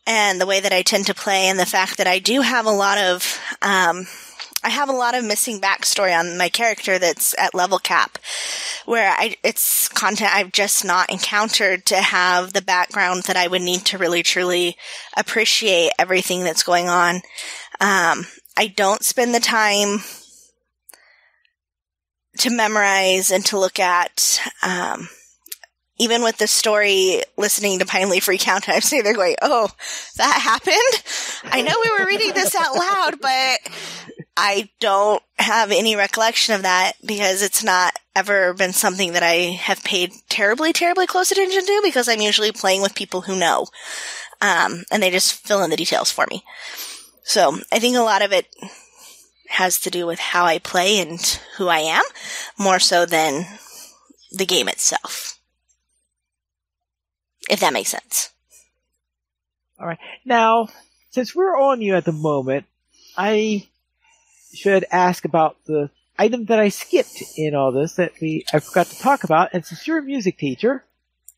and the way that I tend to play, and the fact that I do have a lot of, I have a lot of missing backstory on my character that's at level cap, where it's content I've just not encountered to have the background that I would need to really truly appreciate everything that's going on. I don't spend the time to memorize and to look at, even with the story, listening to Pinely freak out, I'm sitting there going, oh, that happened? I know we were reading this out loud, but I don't have any recollection of that because it's not ever been something that I have paid terribly, terribly close attention to, because I'm usually playing with people who know, and they just fill in the details for me. So I think a lot of it has to do with how I play and who I am, more so than the game itself. If that makes sense. All right. Now, since we're on you at the moment, I should ask about the item that I skipped in all this that I forgot to talk about. And since you're a music teacher,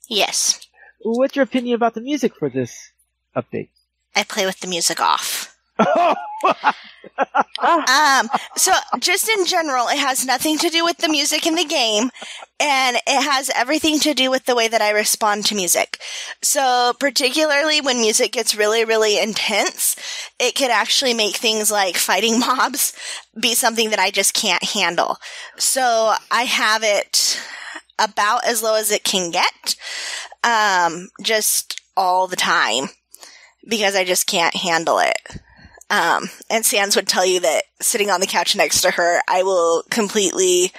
Yes. what's your opinion about the music for this update? I play with the music off. Oh! So just in general, it has nothing to do with the music in the game, and it has everything to do with the way that I respond to music. So particularly when music gets really, really intense, it can actually make things like fighting mobs be something that I just can't handle. So I have it about as low as it can get, just all the time, because I just can't handle it. And Sans would tell you that sitting on the couch next to her, I will completely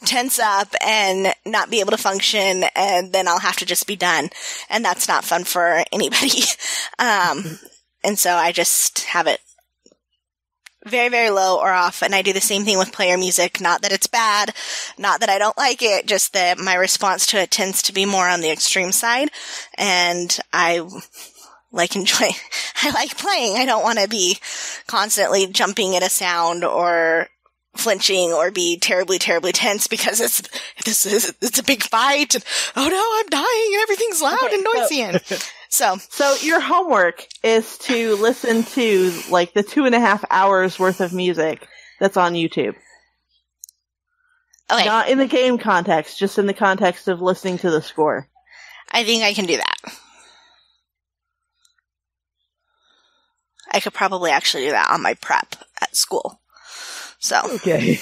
tense up and not be able to function, and then I'll have to just be done. And that's not fun for anybody. And so I just have it very, very low or off, and I do the same thing with player music. Not that it's bad, not that I don't like it, just that my response to it tends to be more on the extreme side, and I like playing. I don't want to be constantly jumping at a sound or flinching or be terribly, terribly tense because it's a big fight and, oh no, I'm dying and everything's loud and noisy. So your homework is to listen to like the 2.5 hours worth of music that's on YouTube. Okay. Not in the game context, just in the context of listening to the score. I think I can do that. I could probably actually do that on my prep at school. So. Okay.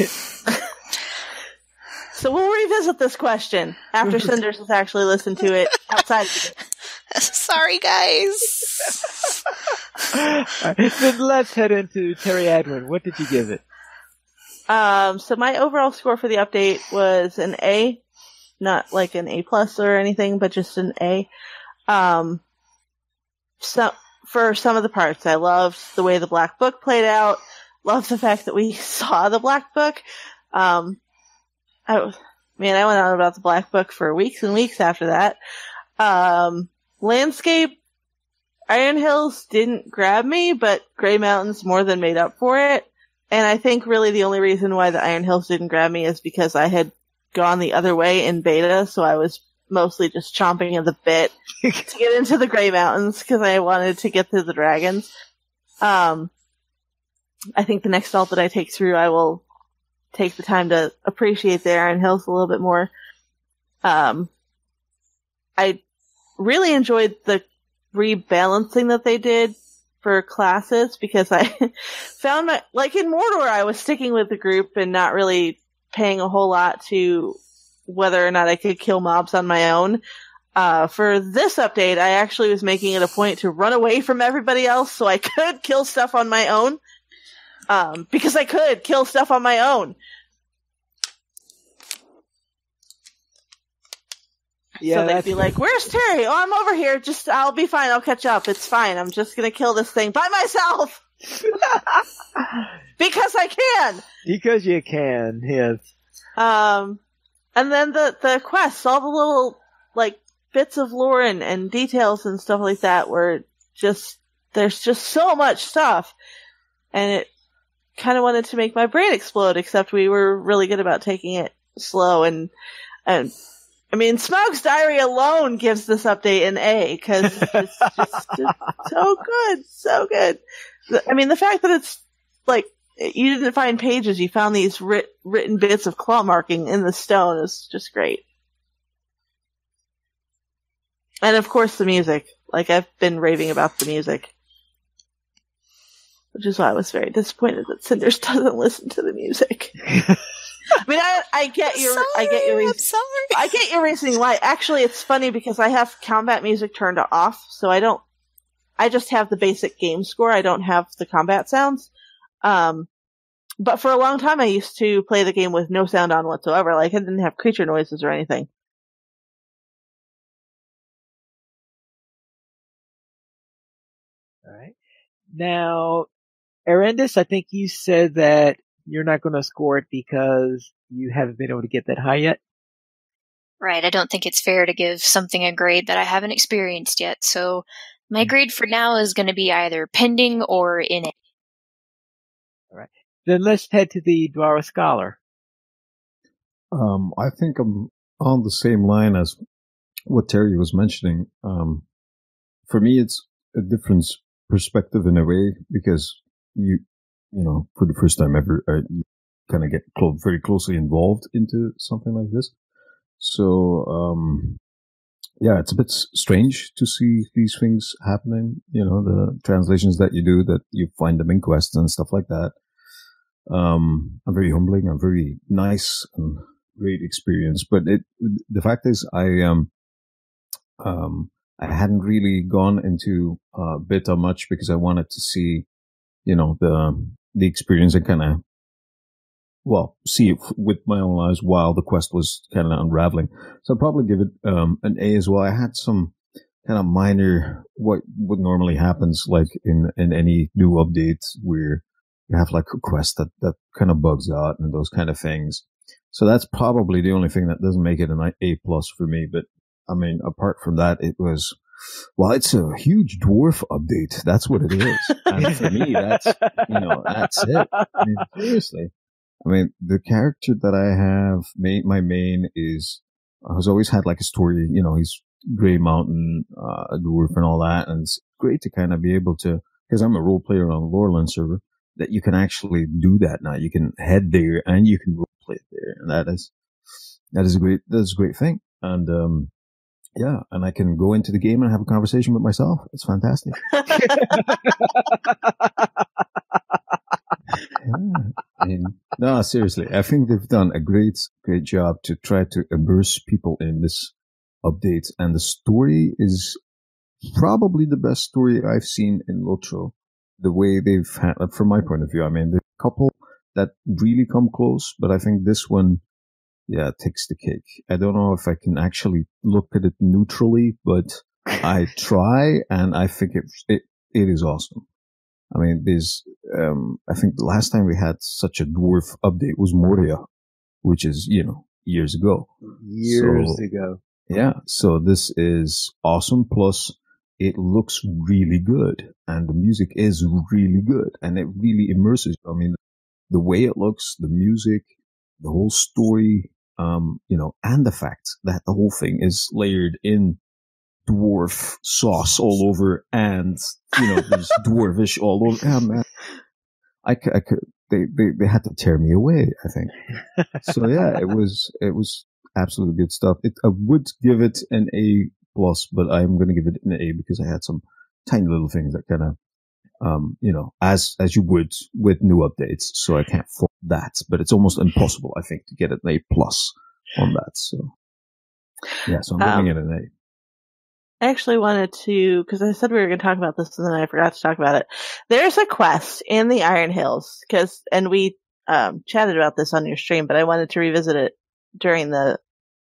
So we'll revisit this question after Cinders has actually listened to it outside of it. Sorry, guys. All right, then let's head into Terry Adwin. What did you give it? So my overall score for the update was an A, not like an A plus or anything, but just an A. So for some of the parts, I loved the way the Black Book played out. Loved the fact that we saw the Black Book. I went on about the Black Book for weeks and weeks after that. Landscape, Iron Hills didn't grab me, but Grey Mountains more than made up for it. And I think really the only reason why the Iron Hills didn't grab me is because I had gone the other way in beta, so I was mostly just chomping at the bit to get into the Grey Mountains because I wanted to get through the dragons. I think the next alt that I take through, I will take the time to appreciate the Iron Hills a little bit more. I really enjoyed the rebalancing that they did for classes because I found like in Mordor, I was sticking with the group and not really paying a whole lot to whether or not I could kill mobs on my own. For this update, I actually was making it a point to run away from everybody else so I could kill stuff on my own. Because I could kill stuff on my own. Yeah, so they'd be like, "Where's Terry? Oh, I'm over here. I'll be fine. I'll catch up. It's fine. I'm just gonna kill this thing by myself." Because I can! Because you can, yes. And then the quests, all the little, like, bits of lore and details and stuff like that were just, there's just so much stuff. And it kind of wanted to make my brain explode, except we were really good about taking it slow and I mean, Smoke's Diary alone gives this update an A, because it's just so good, so good. I mean, the fact that it's, like, you didn't find pages, you found these written bits of claw marking in the stone is just great. And of course the music. Like, I've been raving about the music. Which is why I was very disappointed that Cinders doesn't listen to the music. I mean, I get your reasoning why. Actually, it's funny because I have combat music turned off, so I just have the basic game score. I don't have the combat sounds. But for a long time, I used to play the game with no sound on whatsoever. Like, I didn't have creature noises or anything. All right. Now, Arendis, I think you said that you're not going to score it because you haven't been able to get that high yet. Right. I don't think it's fair to give something a grade that I haven't experienced yet. So my grade for now is going to be either pending or in it. All right. Then let's head to the Dwara Scholar. I think I'm on the same line as what Terry was mentioning. For me, it's a different perspective in a way because you know, for the first time ever, you kind of get very closely involved into something like this. So, yeah, it's a bit strange to see these things happening, you know, the translations that you do, that you find them in quests and stuff like that. I'm very humbling, I'm very nice and great experience. But the fact is, I hadn't really gone into beta much because I wanted to see, you know, the experience and kind of, well, see it with my own eyes while the quest was kind of unraveling. So I'll probably give it an A as well. I had some kind of minor, what normally happens, like in any new update where you have like a quest that kind of bugs out and those kind of things. So that's probably the only thing that doesn't make it an A plus for me. But I mean, apart from that, it was, well, it's a huge dwarf update. That's what it is. And for me, that's it. I mean, seriously. I mean, the character that I have, my main has always had like a story, you know, he's Grey Mountain, a dwarf and all that. And it's great to kind of be able to, because I'm a role player on a Loreland server, that you can actually do that now. You can head there and you can role play there. And that is a great thing. And, Yeah, and I can go into the game and have a conversation with myself. It's fantastic. Yeah. I mean, no, seriously, I think they've done a great job to try to immerse people in this update, and the story is probably the best story I've seen in LOTRO. The way they've had, from my point of view, I mean, there's a couple that really come close, but I think this one, yeah, takes the cake. I don't know if I can actually look at it neutrally, but I try, and I think it is awesome. I mean, there's, I think the last time we had such a dwarf update was Moria, which is, years ago. Years ago. Yeah. So this is awesome. Plus, it looks really good, and the music is really good, and it really immerses you. I mean, the way it looks, the music, the whole story, and the fact that the whole thing is layered in dwarf sauce all over, and there's dwarvish all over. Yeah, man, I could. They had to tear me away, I think. So yeah, it was absolutely good stuff. I would give it an A plus, but I'm going to give it an A because I had some tiny little things that kind of, as you would with new updates. So I can't fault that, but it's almost impossible, I think, to get an A plus on that. So yeah, so I'm giving it an A. I actually wanted to, because I said we were going to talk about this and then I forgot to talk about it. There's a quest in the Iron Hills, and we chatted about this on your stream, but I wanted to revisit it during our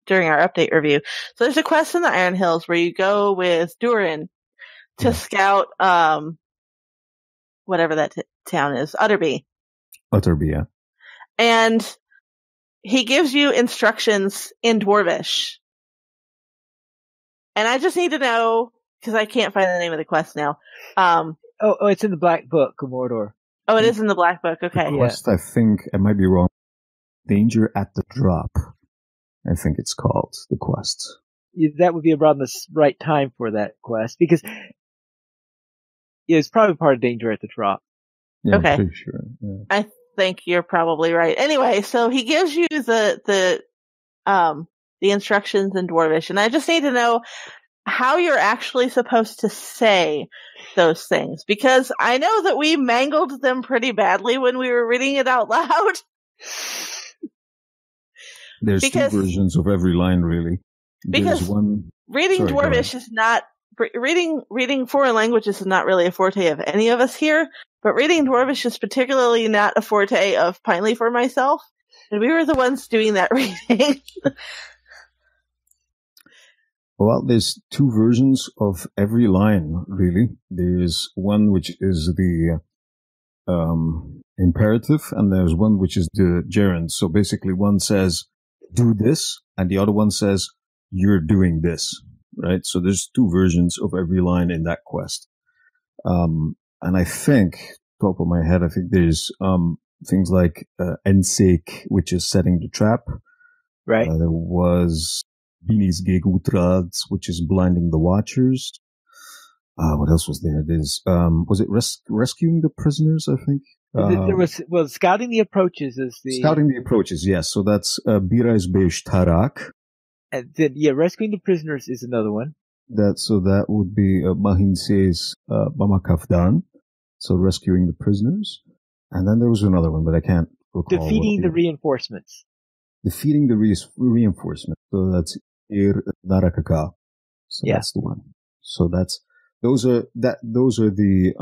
update review. So there's a quest in the Iron Hills where you go with Durin to scout whatever that town is, Utterby. Utterby, yeah. And he gives you instructions in Dwarvish. And I just need to know, because I can't find the name of the quest now. It's in the Black Book of Mordor. Oh, it is in the Black Book. Okay. The quest, I think, I might be wrong. Danger at the Drop, I think it's called, the quest. That would be around the right time for that quest, because it's probably part of Danger at the Drop. Yeah, okay. I'm pretty sure. Yeah. I think you're probably right. Anyway, so he gives you the instructions in Dwarvish, and I just need to know how you're actually supposed to say those things, because I know that we mangled them pretty badly when we were reading it out loud. There's two versions of every line, really. Because reading Dwarvish is not reading foreign languages is not really a forte of any of us here, but reading Dwarvish is particularly not a forte of Pineleaf or myself, and we were the ones doing that reading. Well, there's two versions of every line, really. There's one which is the imperative, and there's one which is the gerund. So basically, one says, do this, and the other one says, you're doing this, right? So there's two versions of every line in that quest. And I think, top of my head, I think there's things like Ensake, which is setting the trap. Right. There was Bini's Gegutrads, which is blinding the watchers. What else was there? There's was it rescuing the prisoners? I think there was scouting the approaches is the scouting the approaches. Yes, so that's Birai's Beish Tarak. And then rescuing the prisoners is another one. That would be Mahinse's Mama Kafdan, so rescuing the prisoners. And then there was another one, but I can't recall. Defeating the reinforcements. Defeating the reinforcements. So that's Ir Narakaka. So that's the one. So those are the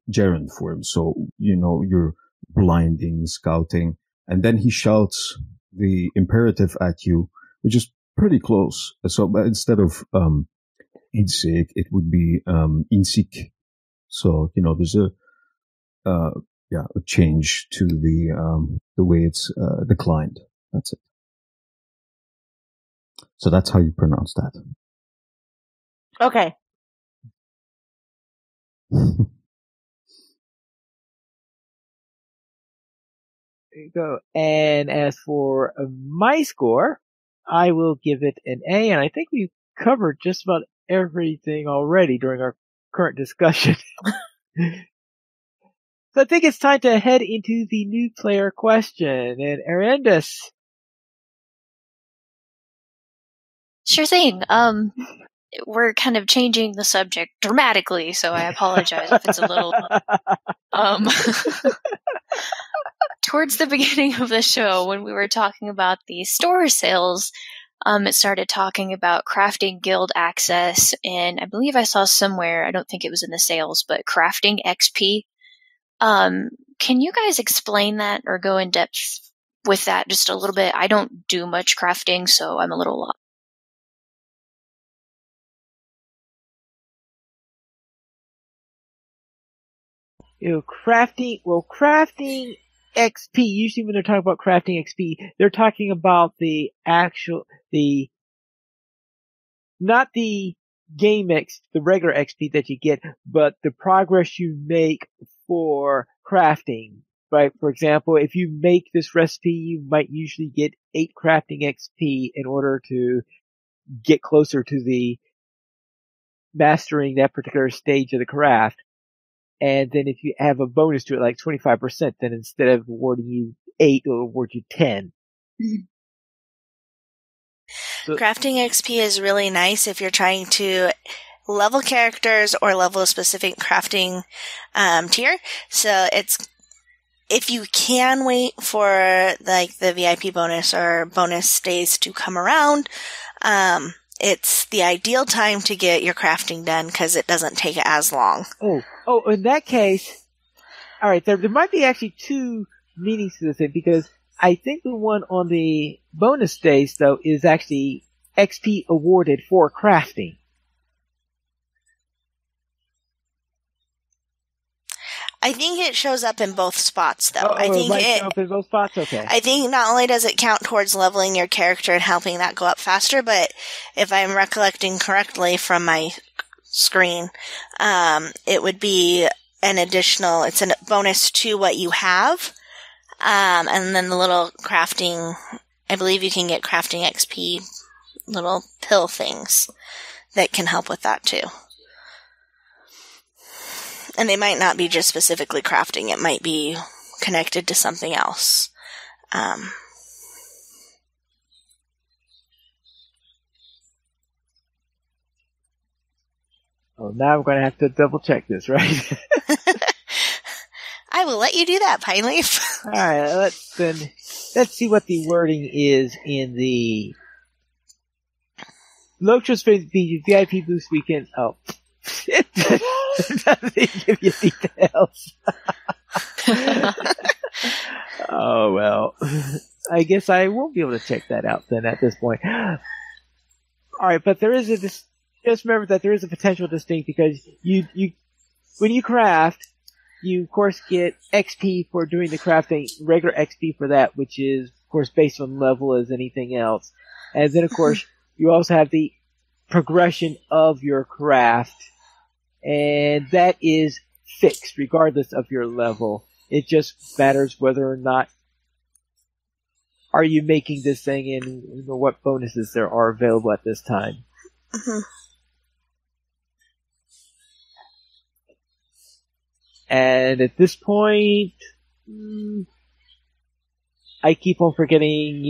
gerund forms. So you're blinding, scouting, and then he shouts the imperative at you, which is pretty close. So but instead of Insik, it would be Insik. So there's a change to the way it's declined. That's it. So that's how you pronounce that. Okay. There you go. And as for my score, I will give it an A, and I think we've covered just about everything already during our current discussion. So I think it's time to head into the new player question. And Arendis, Sure thing. We're kind of changing the subject dramatically, so I apologize if it's a little. Towards the beginning of the show, when we were talking about the store sales, it started talking about crafting guild access, and I believe I saw somewhere, I don't think it was in the sales, but crafting XP. Can you guys explain that or go in depth with that just a little bit? I don't do much crafting, so I'm a little lost. Crafting XP, usually when they're talking about crafting XP, they're talking about not the the regular XP that you get, but the progress you make for crafting. Right? For example, if you make this recipe, you might usually get 8 crafting XP in order to get closer to the mastering that particular stage of the craft. And then if you have a bonus to it, like 25%, then instead of awarding you 8, it'll award you 10. So, crafting XP is really nice if you're trying to level characters or level a specific crafting tier. So if you can wait for like the VIP bonus or bonus days to come around, it's the ideal time to get your crafting done because it doesn't take as long. Oh, in that case, all right, there might be actually 2 meanings to this thing, because I think the one on the bonus days, though, is actually XP awarded for crafting. I think it shows up in both spots, though. I think it show up in both spots. Okay. I think not only does it count towards leveling your character and helping that go up faster, but if I'm recollecting correctly from my screen, it would be an additional. It's a bonus to what you have, and then the little crafting. I believe you can get crafting XP, little pill things that can help with that too. And they might not be just specifically crafting. It might be connected to something else. Oh, now I'm going to have to double check this, right? I will let you do that, Pine Leaf. All right, let's see what the wording is in the LOTRO's VIP Boost Weekend. Oh. It doesn't give you details. Oh, well. I guess I won't be able to check that out then at this point. Alright, but there is just remember that there is a potential distinct, because you when you craft, you of course get XP for doing the crafting, regular XP for that, which is of course based on level as anything else. And then of course you also have the progression of your craft, and that is fixed regardless of your level. It just matters whether or not are you making this thing, and what bonuses there are available at this time. Mm-hmm. And at this point, I keep on forgetting,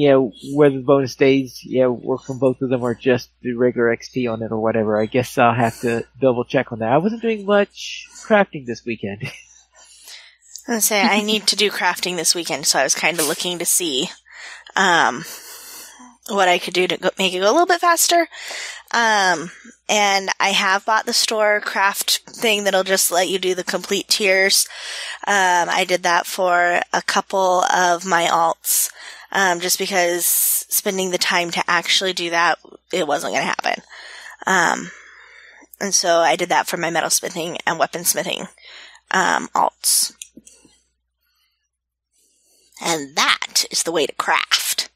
whether the bonus days, work from both of them or just the regular XP on it or whatever. I guess I'll have to double check on that. I wasn't doing much crafting this weekend. I was going to say, I need to do crafting this weekend, so I was kind of looking to see what I could do to make it go a little bit faster. And I have bought the store craft thing that'll just let you do the complete tiers. I did that for a couple of my alts, just because spending the time to actually do that, it wasn't going to happen. And so I did that for my metalsmithing and weaponsmithing alts. And that is the way to craft.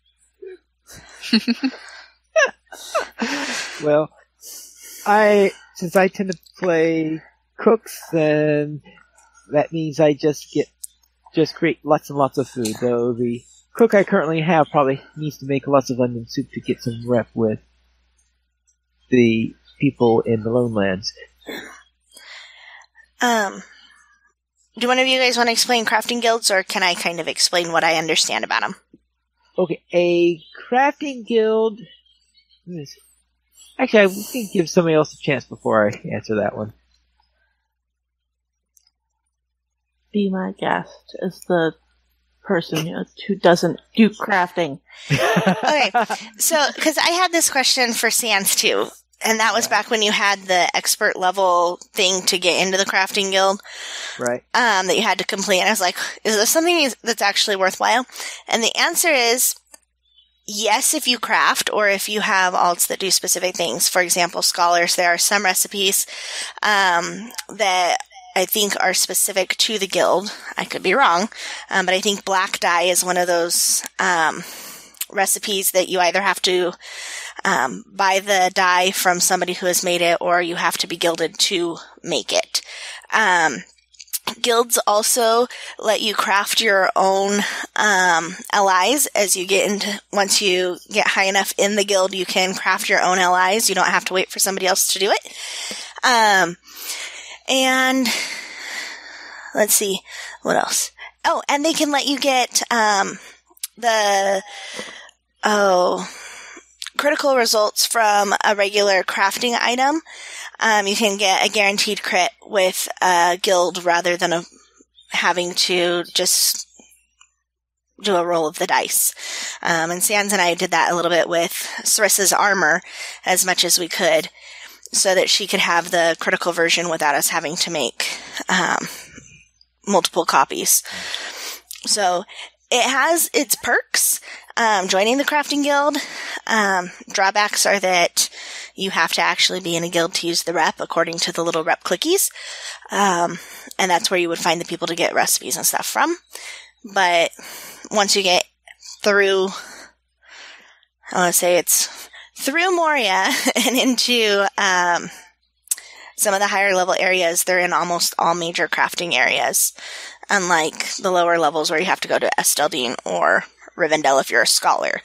Well, since I tend to play cooks, then that means I just create lots and lots of food. Though the cook I currently have probably needs to make lots of onion soup to get some rep with the people in the Lone Lands. Do one of you guys want to explain crafting guilds, or can I kind of explain what I understand about them? Okay, a crafting guild. Actually, we can give somebody else a chance before I answer that one. Be my guest as the person who doesn't do crafting. Okay, so because I had this question for Sans too, and that was back when you had the expert level thing to get into the crafting guild, Right. that you had to complete. And I was like, is this something that's actually worthwhile? And the answer is yes, if you craft or if you have alts that do specific things. For example, scholars, there are some recipes that I think are specific to the guild. I could be wrong, but I think black dye is one of those recipes that you either have to buy the dye from somebody who has made it, or you have to be guilded to make it. Guilds also let you craft your own allies as you get into. Once you get high enough in the guild, you can craft your own allies. You don't have to wait for somebody else to do it. And let's see, what else? Oh, and they can let you get critical results from a regular crafting item. You can get a guaranteed crit with a guild rather than having to just do a roll of the dice. And Sans and I did that a little bit with Sarissa's armor as much as we could, so that she could have the critical version without us having to make multiple copies. So it has its perks, joining the crafting guild. Drawbacks are that you have to actually be in a guild to use the rep according to the little rep clickies. And that's where you would find the people to get recipes and stuff from. But once you get through, I want to say it's through Moria and into some of the higher level areas, they're in almost all major crafting areas, unlike the lower levels where you have to go to Esteldine or Rivendell if you're a scholar.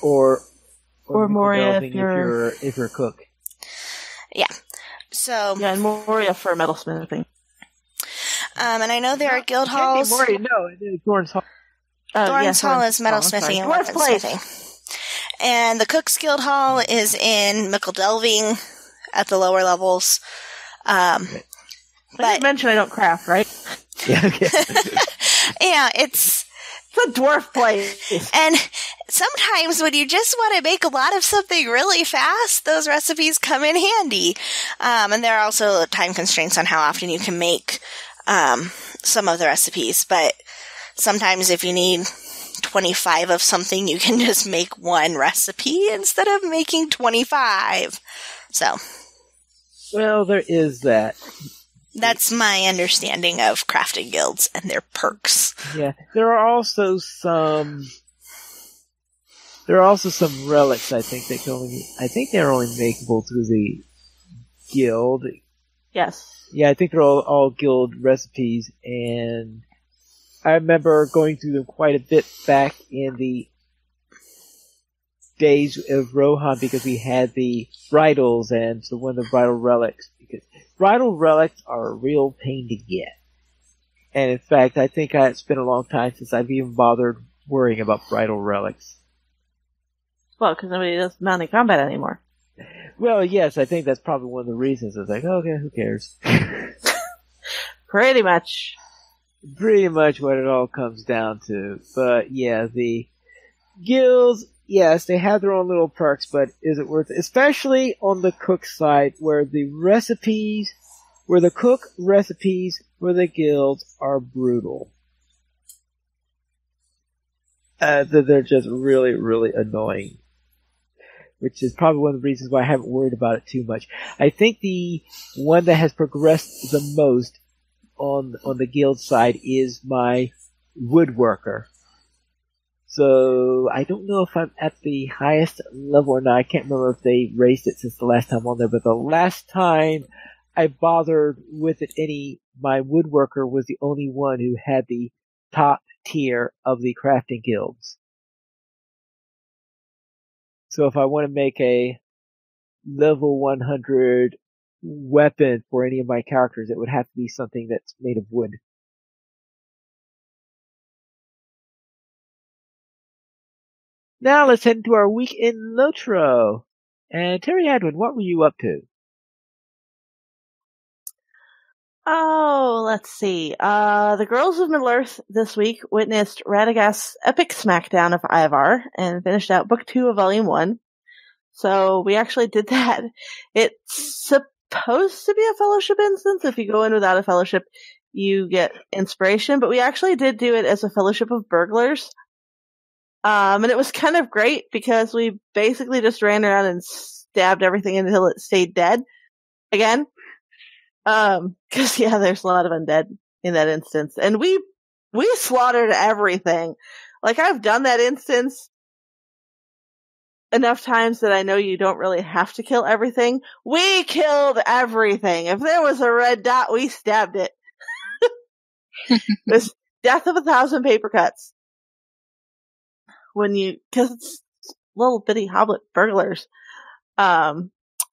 Or Moria if you're a cook. Yeah. So yeah, and Moria for metalsmithing. And I know there are guild halls. Moria, no, it's Thorn's Hall. Thorn's Hall is metalsmithing and weaponsmithing. And the Cook's Guild Hall is in Mickle Delving at the lower levels. I didn't mention I don't craft, right? Yeah, okay. Yeah, it's a dwarf place. And sometimes when you just want to make a lot of something really fast, those recipes come in handy. And there are also time constraints on how often you can make some of the recipes. But sometimes if you need 25 of something, you can just make one recipe instead of making 25. So. Well, there is that. That's my understanding of crafting guilds and their perks. Yeah, there are also some relics. I think they're only makeable through the guild. Yes. Yeah, I think they're all guild recipes, and I remember going through them quite a bit back in the days of Rohan because we had the bridles and so one of the bridal relics. Because bridal relics are a real pain to get. And in fact, I think it's been a long time since I've even bothered worrying about bridal relics. Well, because nobody does mounted combat anymore. Well, yes, I think that's probably one of the reasons. It's like, okay, who cares? Pretty much what it all comes down to. But yeah, the guilds, yes, they have their own little perks, but is it worth it? Especially on the cook side, where the cook recipes for the guilds are brutal. They're just really, really annoying. Which is probably one of the reasons why I haven't worried about it too much. I think the one that has progressed the most on the guild side is my woodworker. So I don't know if I'm at the highest level or not. I can't remember if they raised it since the last time on there, but the last time I bothered with it my woodworker was the only one who had the top tier of the crafting guilds. So if I want to make a level 100 weapon for any of my characters, it would have to be something that's made of wood. Now let's head into our week in LOTRO. And Terry Hadwin, what were you up to? Oh, let's see. The girls of Middle-earth this week witnessed Radagast's epic smackdown of Ivar and finished out Book 2 of Volume 1. So we actually did that. It's supposed to be a fellowship instance. If you go in without a fellowship, you get inspiration. But we actually did do it as a fellowship of burglars. And it was kind of great because we basically just ran around and stabbed everything until it stayed dead again. Cause yeah, there's a lot of undead in that instance. And we slaughtered everything. Like, I've done that instance enough times that I know you don't really have to kill everything. We killed everything. If there was a red dot, we stabbed it. This death of 1,000 paper cuts. Cause it's little bitty hoblet burglars.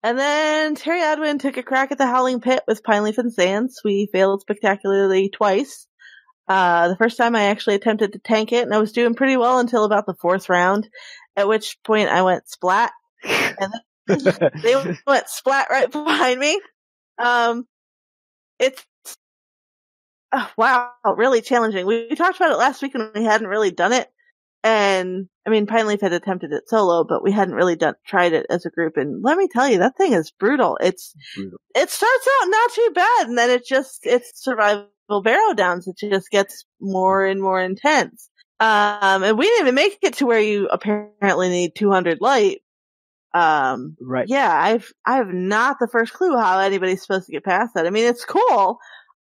And then Terry Adwin took a crack at the Howling Pit with Pineleaf and Sands. We failed spectacularly twice. The first time I actually attempted to tank it, and I was doing pretty well until about the 4th round, at which point I went splat. And they went splat right behind me. It's wow, really challenging. We talked about it last week and we hadn't really done it. And I mean, Pineleaf had attempted it solo, but we hadn't really tried it as a group. And let me tell you, that thing is brutal. It starts out not too bad, and then it's survival barrow downs. It just gets more and more intense. And we didn't even make it to where you apparently need 200 light. Right. Yeah, I have not the first clue how anybody's supposed to get past that. I mean, it's cool,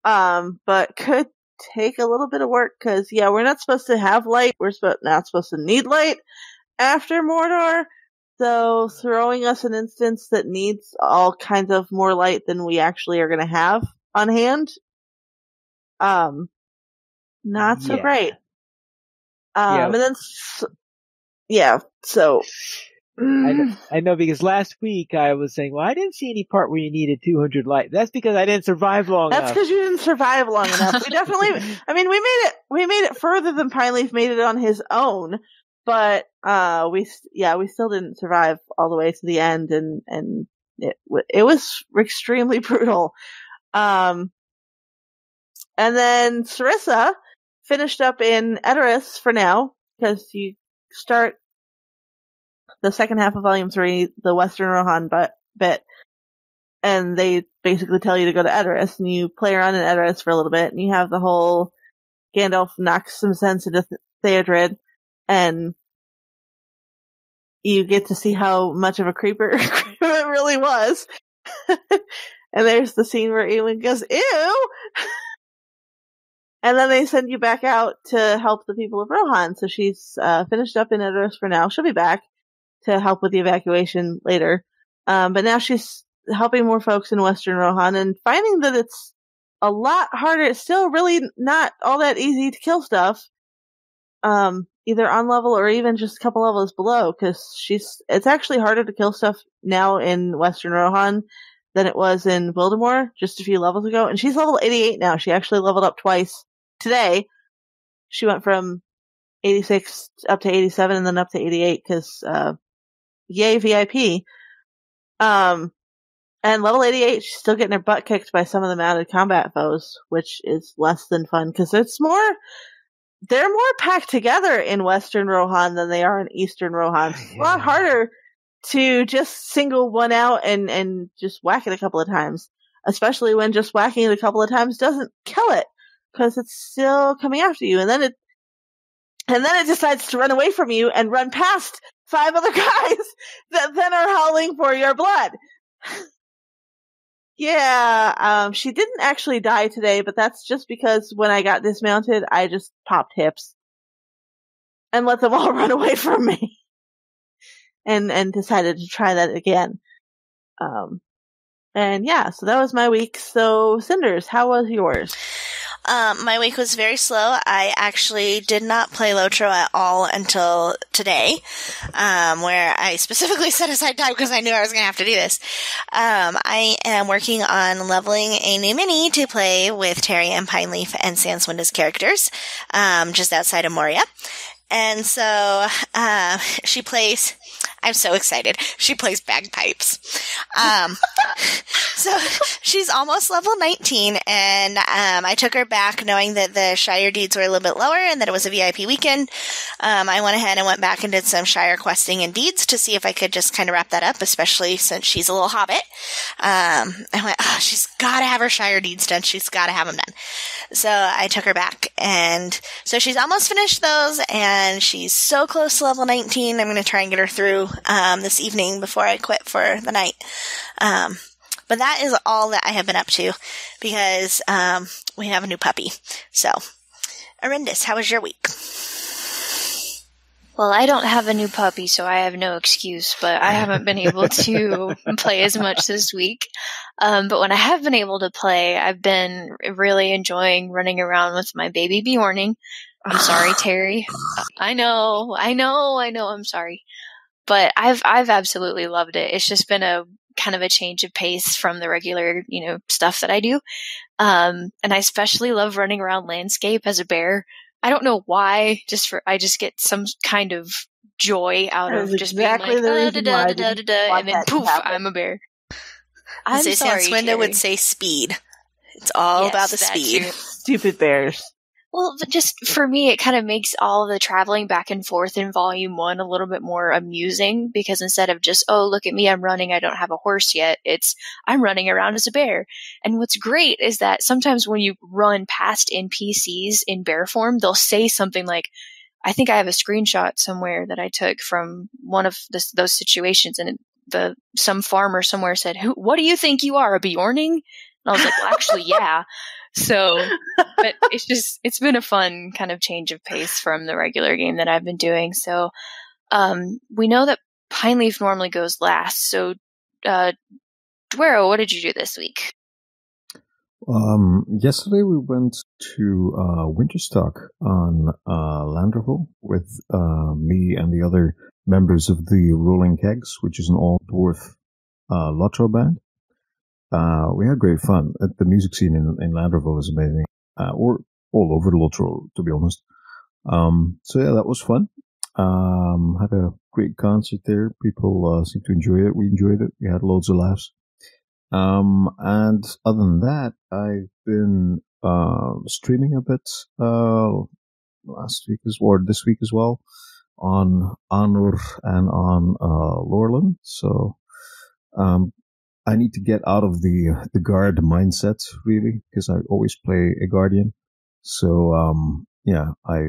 but could take a little bit of work because, yeah, we're not supposed to have light. We're not supposed to need light after Mordor. So throwing us an instance that needs all kinds of more light than we actually are going to have on hand, not so great. And then, so. I know, because last week I was saying, well, I didn't see any part where you needed 200 light. That's because I didn't survive long enough. That's because you didn't survive long enough. We definitely, I mean, we made it further than Pineleaf made it on his own, but, we still didn't survive all the way to the end, and it was extremely brutal. And then Sarissa finished up in Edoras for now, because you start the second half of Volume 3, the Western Rohan bit, and they basically tell you to go to Edoras, and you play around in Edoras for a little bit, and you have the whole Gandalf knocks some sense into Theodred, and you get to see how much of a creeper it really was. And there's the scene where Eowyn goes, ew! And then they send you back out to help the people of Rohan, so she's finished up in Edoras for now. She'll be back to help with the evacuation later. But now she's helping more folks in Western Rohan and finding that it's a lot harder. It's still really not all that easy to kill stuff. Either on level or even just a couple levels below, because it's actually harder to kill stuff now in Western Rohan than it was in Wildemore just a few levels ago. And she's level 88 now. She actually leveled up twice today. She went from 86 up to 87 and then up to 88 because, yay VIP. And level 88, she's still getting her butt kicked by some of the mounted combat foes, which is less than fun because they're more packed together in Western Rohan than they are in Eastern Rohan. It's a lot harder to just single one out and just whack it a couple of times, especially when just whacking it a couple of times doesn't kill it because it's still coming after you. And then it decides to run away from you and run past 5 other guys that then are howling for your blood. Yeah, she didn't actually die today, but that's just because when I got dismounted, I just popped hips and let them all run away from me and decided to try that again. And yeah, so that was my week. So Cinders, how was yours? My week was very slow. I actually did not play LOTRO at all until today, where I specifically set aside time because I knew I was going to have to do this. I am working on leveling a new mini to play with Terry and Pineleaf and Sanswinda's characters, just outside of Moria. And so, she plays, I'm so excited. She plays bagpipes. So she's almost level 19, and I took her back knowing that the Shire deeds were a little bit lower and that it was a VIP weekend. I went ahead and went back and did some Shire questing and deeds to see if I could just kind of wrap that up, especially since she's a little hobbit. I went, she's got to have her Shire deeds done. She's got to have them done. So I took her back, and so she's almost finished those, and she's so close to level 19. I'm going to try and get her through this evening before I quit for the night. But that is all that I have been up to because we have a new puppy. So, Arindis, how was your week? Well, I don't have a new puppy, so I have no excuse, but I haven't been able to play as much this week. But when I have been able to play, I've been really enjoying running around with my baby Bjorning. I'm sorry, Terry. I know, I'm sorry. But I've absolutely loved it. It's just been a kind of a change of pace from the regular, stuff that I do. And I especially love running around landscape as a bear. I don't know why, I just get some kind of joy out of just exactly being like, and then poof, I'm a bear. I'm sorry, Swinda Terry. would say speed. It's all about the speed. Stupid bears. Well, just for me, it kind of makes all of the traveling back and forth in Volume 1 a little bit more amusing because instead of just, oh, look at me, I'm running, I don't have a horse yet, it's, I'm running around as a bear. And what's great is that sometimes when you run past NPCs in bear form, they'll say something like, I think I have a screenshot somewhere that I took from one of those situations, and some farmer somewhere said, what do you think you are, a Bjorning? And I was like, well, actually, yeah. So, but it's been a fun kind of change of pace from the regular game that I've been doing. So, we know that Pineleaf normally goes last. So, Dwero, what did you do this week? Yesterday we went to Winterstock on Landerville with me and the other members of the Rolling Kegs, which is an all-dwarf LOTRO band. We had great fun. The music scene in Landerville is amazing. Or all over LOTRO, to be honest. So yeah, that was fun. Had a great concert there. People seemed to enjoy it. We enjoyed it. We had loads of laughs. And other than that, I've been streaming a bit last week this week as well on Honor and on Lorland. So I need to get out of the guard mindset, really, because I always play a guardian. So I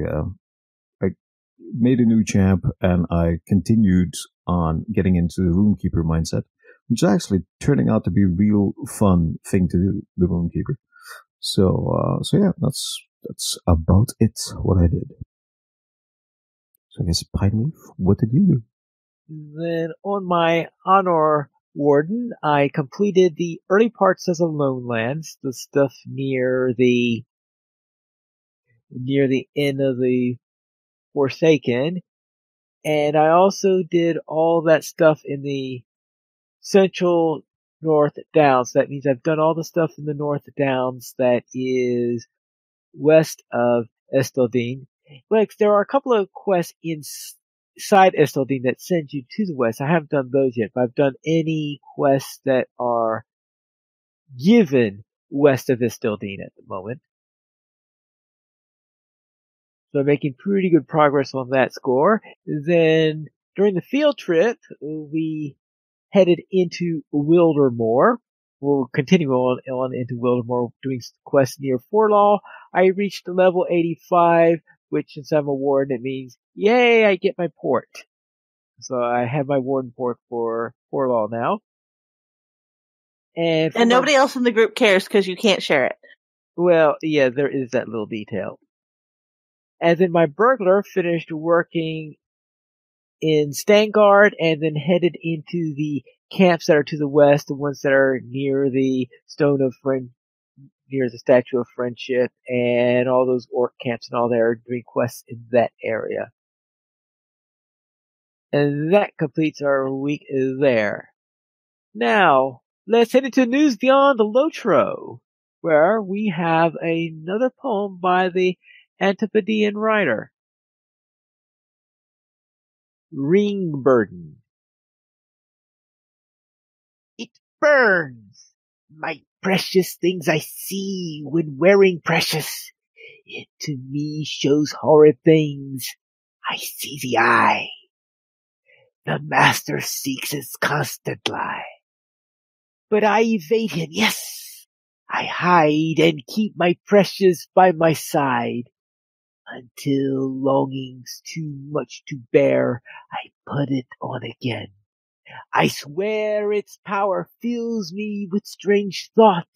made a new champ, and I continued on getting into the Runekeeper mindset, which is actually turning out to be a real fun thing to do, the Runekeeper. So yeah, that's about it, what I did. So I guess, Pineleaf, what did you do? Then on my Honor Warden, I completed the early parts of the Lone Lands, the stuff near the end of the Forsaken, and I also did all that stuff in the Central North Downs. That means I've done all the stuff in the North Downs that is west of Esteldine. Like, there are a couple of quests inside Esteldine that send you to the west. I haven't done those yet, but I've done any quests that are given west of Esteldine at the moment. So I'm making pretty good progress on that score. Then, during the field trip, we headed into Wildermore. We'll continue on into Wildermore, doing quests near Forlaw. I reached level 85, which, since I'm a warden, it means, yay, I get my port. So I have my warden port for Forlaw now. And nobody else in the group cares because you can't share it. Well, yeah, there is that little detail. And then my burglar finished working in Stangard and then headed into the camps that are to the west, the ones that are near the near the Statue of Friendship, and all those orc camps and all that are doing quests in that area. And that completes our week there. Now, let's head into News Beyond the Lotro, where we have another poem by the Antipodean writer. Ring Burden. burns. My precious things I see when wearing precious. It to me shows horrid things. I see the eye. The master seeks its constant lie. But I evade him, yes. I hide and keep my precious by my side. Until longing's too much to bear, I put it on again. I swear its power fills me with strange thought.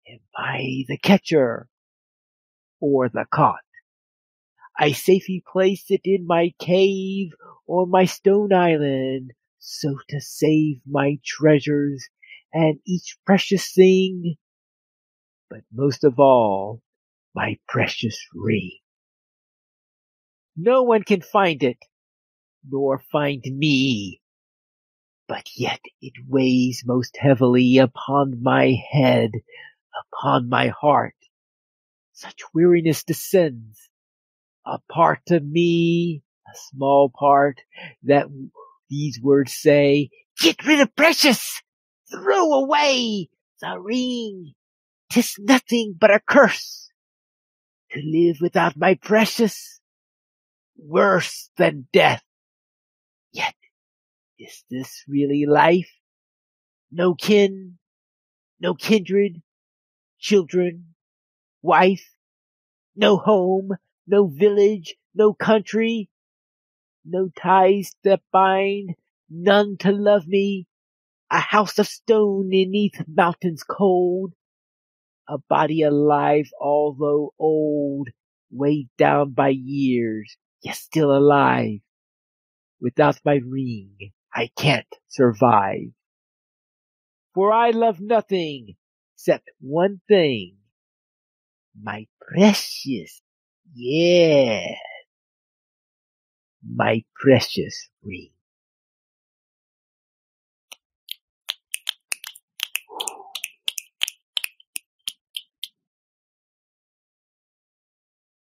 Am I the catcher or the caught? I safely place it in my cave on my stone island, so to save my treasures and each precious thing, but most of all, my precious ring. No one can find it, nor find me, but yet it weighs most heavily upon my head, upon my heart. Such weariness descends. A part of me, a small part, that these words say, get rid of precious! Throw away the ring! 'Tis nothing but a curse. To live without my precious, worse than death. Yet, is this really life? No kin, no kindred, children, wife, no home, no village, no country, no ties that bind, none to love me, a house of stone beneath mountains cold, a body alive although old, weighed down by years, yet still alive. Without my ring, I can't survive. For I love nothing except one thing, my precious, yeah, my precious ring.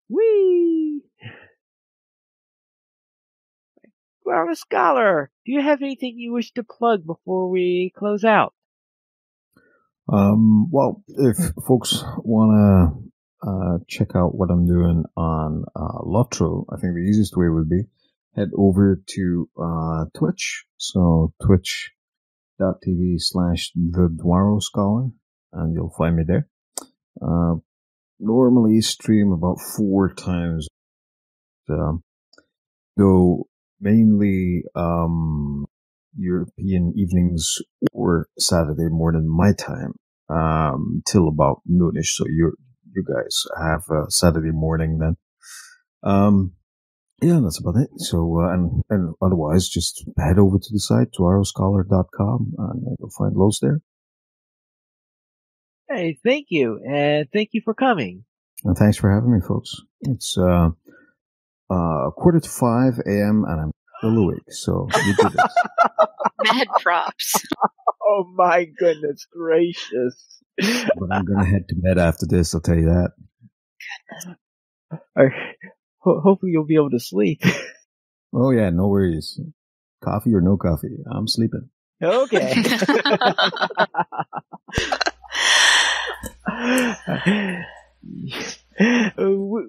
Whee! Well, Scholar, do you have anything you wish to plug before we close out? Well, if folks want to check out what I'm doing on LOTRO, I think the easiest way would be head over to Twitch. So twitch.tv/the Scholar, and you'll find me there. Normally stream about 4 times, though mainly European evenings or Saturday morning my time, till about noonish. So you guys have Saturday morning then. Yeah, that's about it. So and otherwise, just head over to the site dwaroscholar.com and you'll find loads there. Hey, thank you, and thank you for coming. And thanks for having me, folks. It's 4:45 a.m. and I'm still awake, so you did it. Mad props. Oh my goodness gracious. But I'm gonna head to bed after this, I'll tell you that. Hopefully you'll be able to sleep. Oh yeah, no worries. Coffee or no coffee, I'm sleeping. Okay.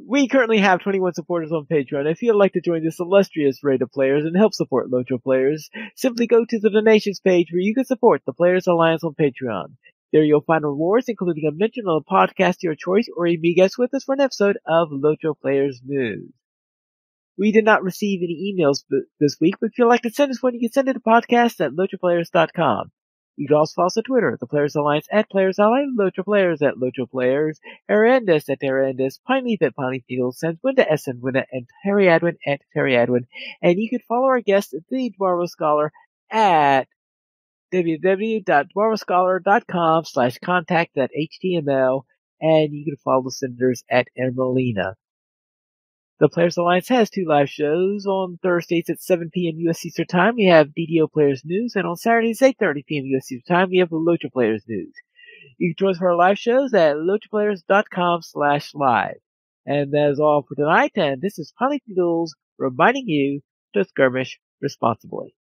We currently have 21 supporters on Patreon. If you'd like to join this illustrious rate of players and help support LOTRO players, simply go to the donations page where you can support the Players Alliance on Patreon. There you'll find rewards, including a mention on a podcast of your choice or a be guest with us for an episode of LOTRO Players News. We did not receive any emails this week, but if you'd like to send us one, you can send it to podcast@LOTROplayers.com. You can also follow us on Twitter, the Players Alliance @PlayersAlliance, LOTRO Players @LOTRO Players, Arendis @Arendis, Pineleaf @Pineleaf Needles, Sanwinda @Sanwinda, and Terry Adwin @Terry Adwin. And you can follow our guest, the Dwarvo Scholar, at www.dwarvoscholar.com/contact.html, and you can follow the senators at Emeralina. The Players Alliance has 2 live shows. On Thursdays at 7 p.m. U.S. Eastern Time, we have DDO Players News, and on Saturdays at 8:30 p.m. U.S. Eastern Time, we have LOTRO Players News. You can join us for our live shows at lotroplayers.com/live. And that is all for tonight, and this is Pineleaf Needles reminding you to skirmish responsibly.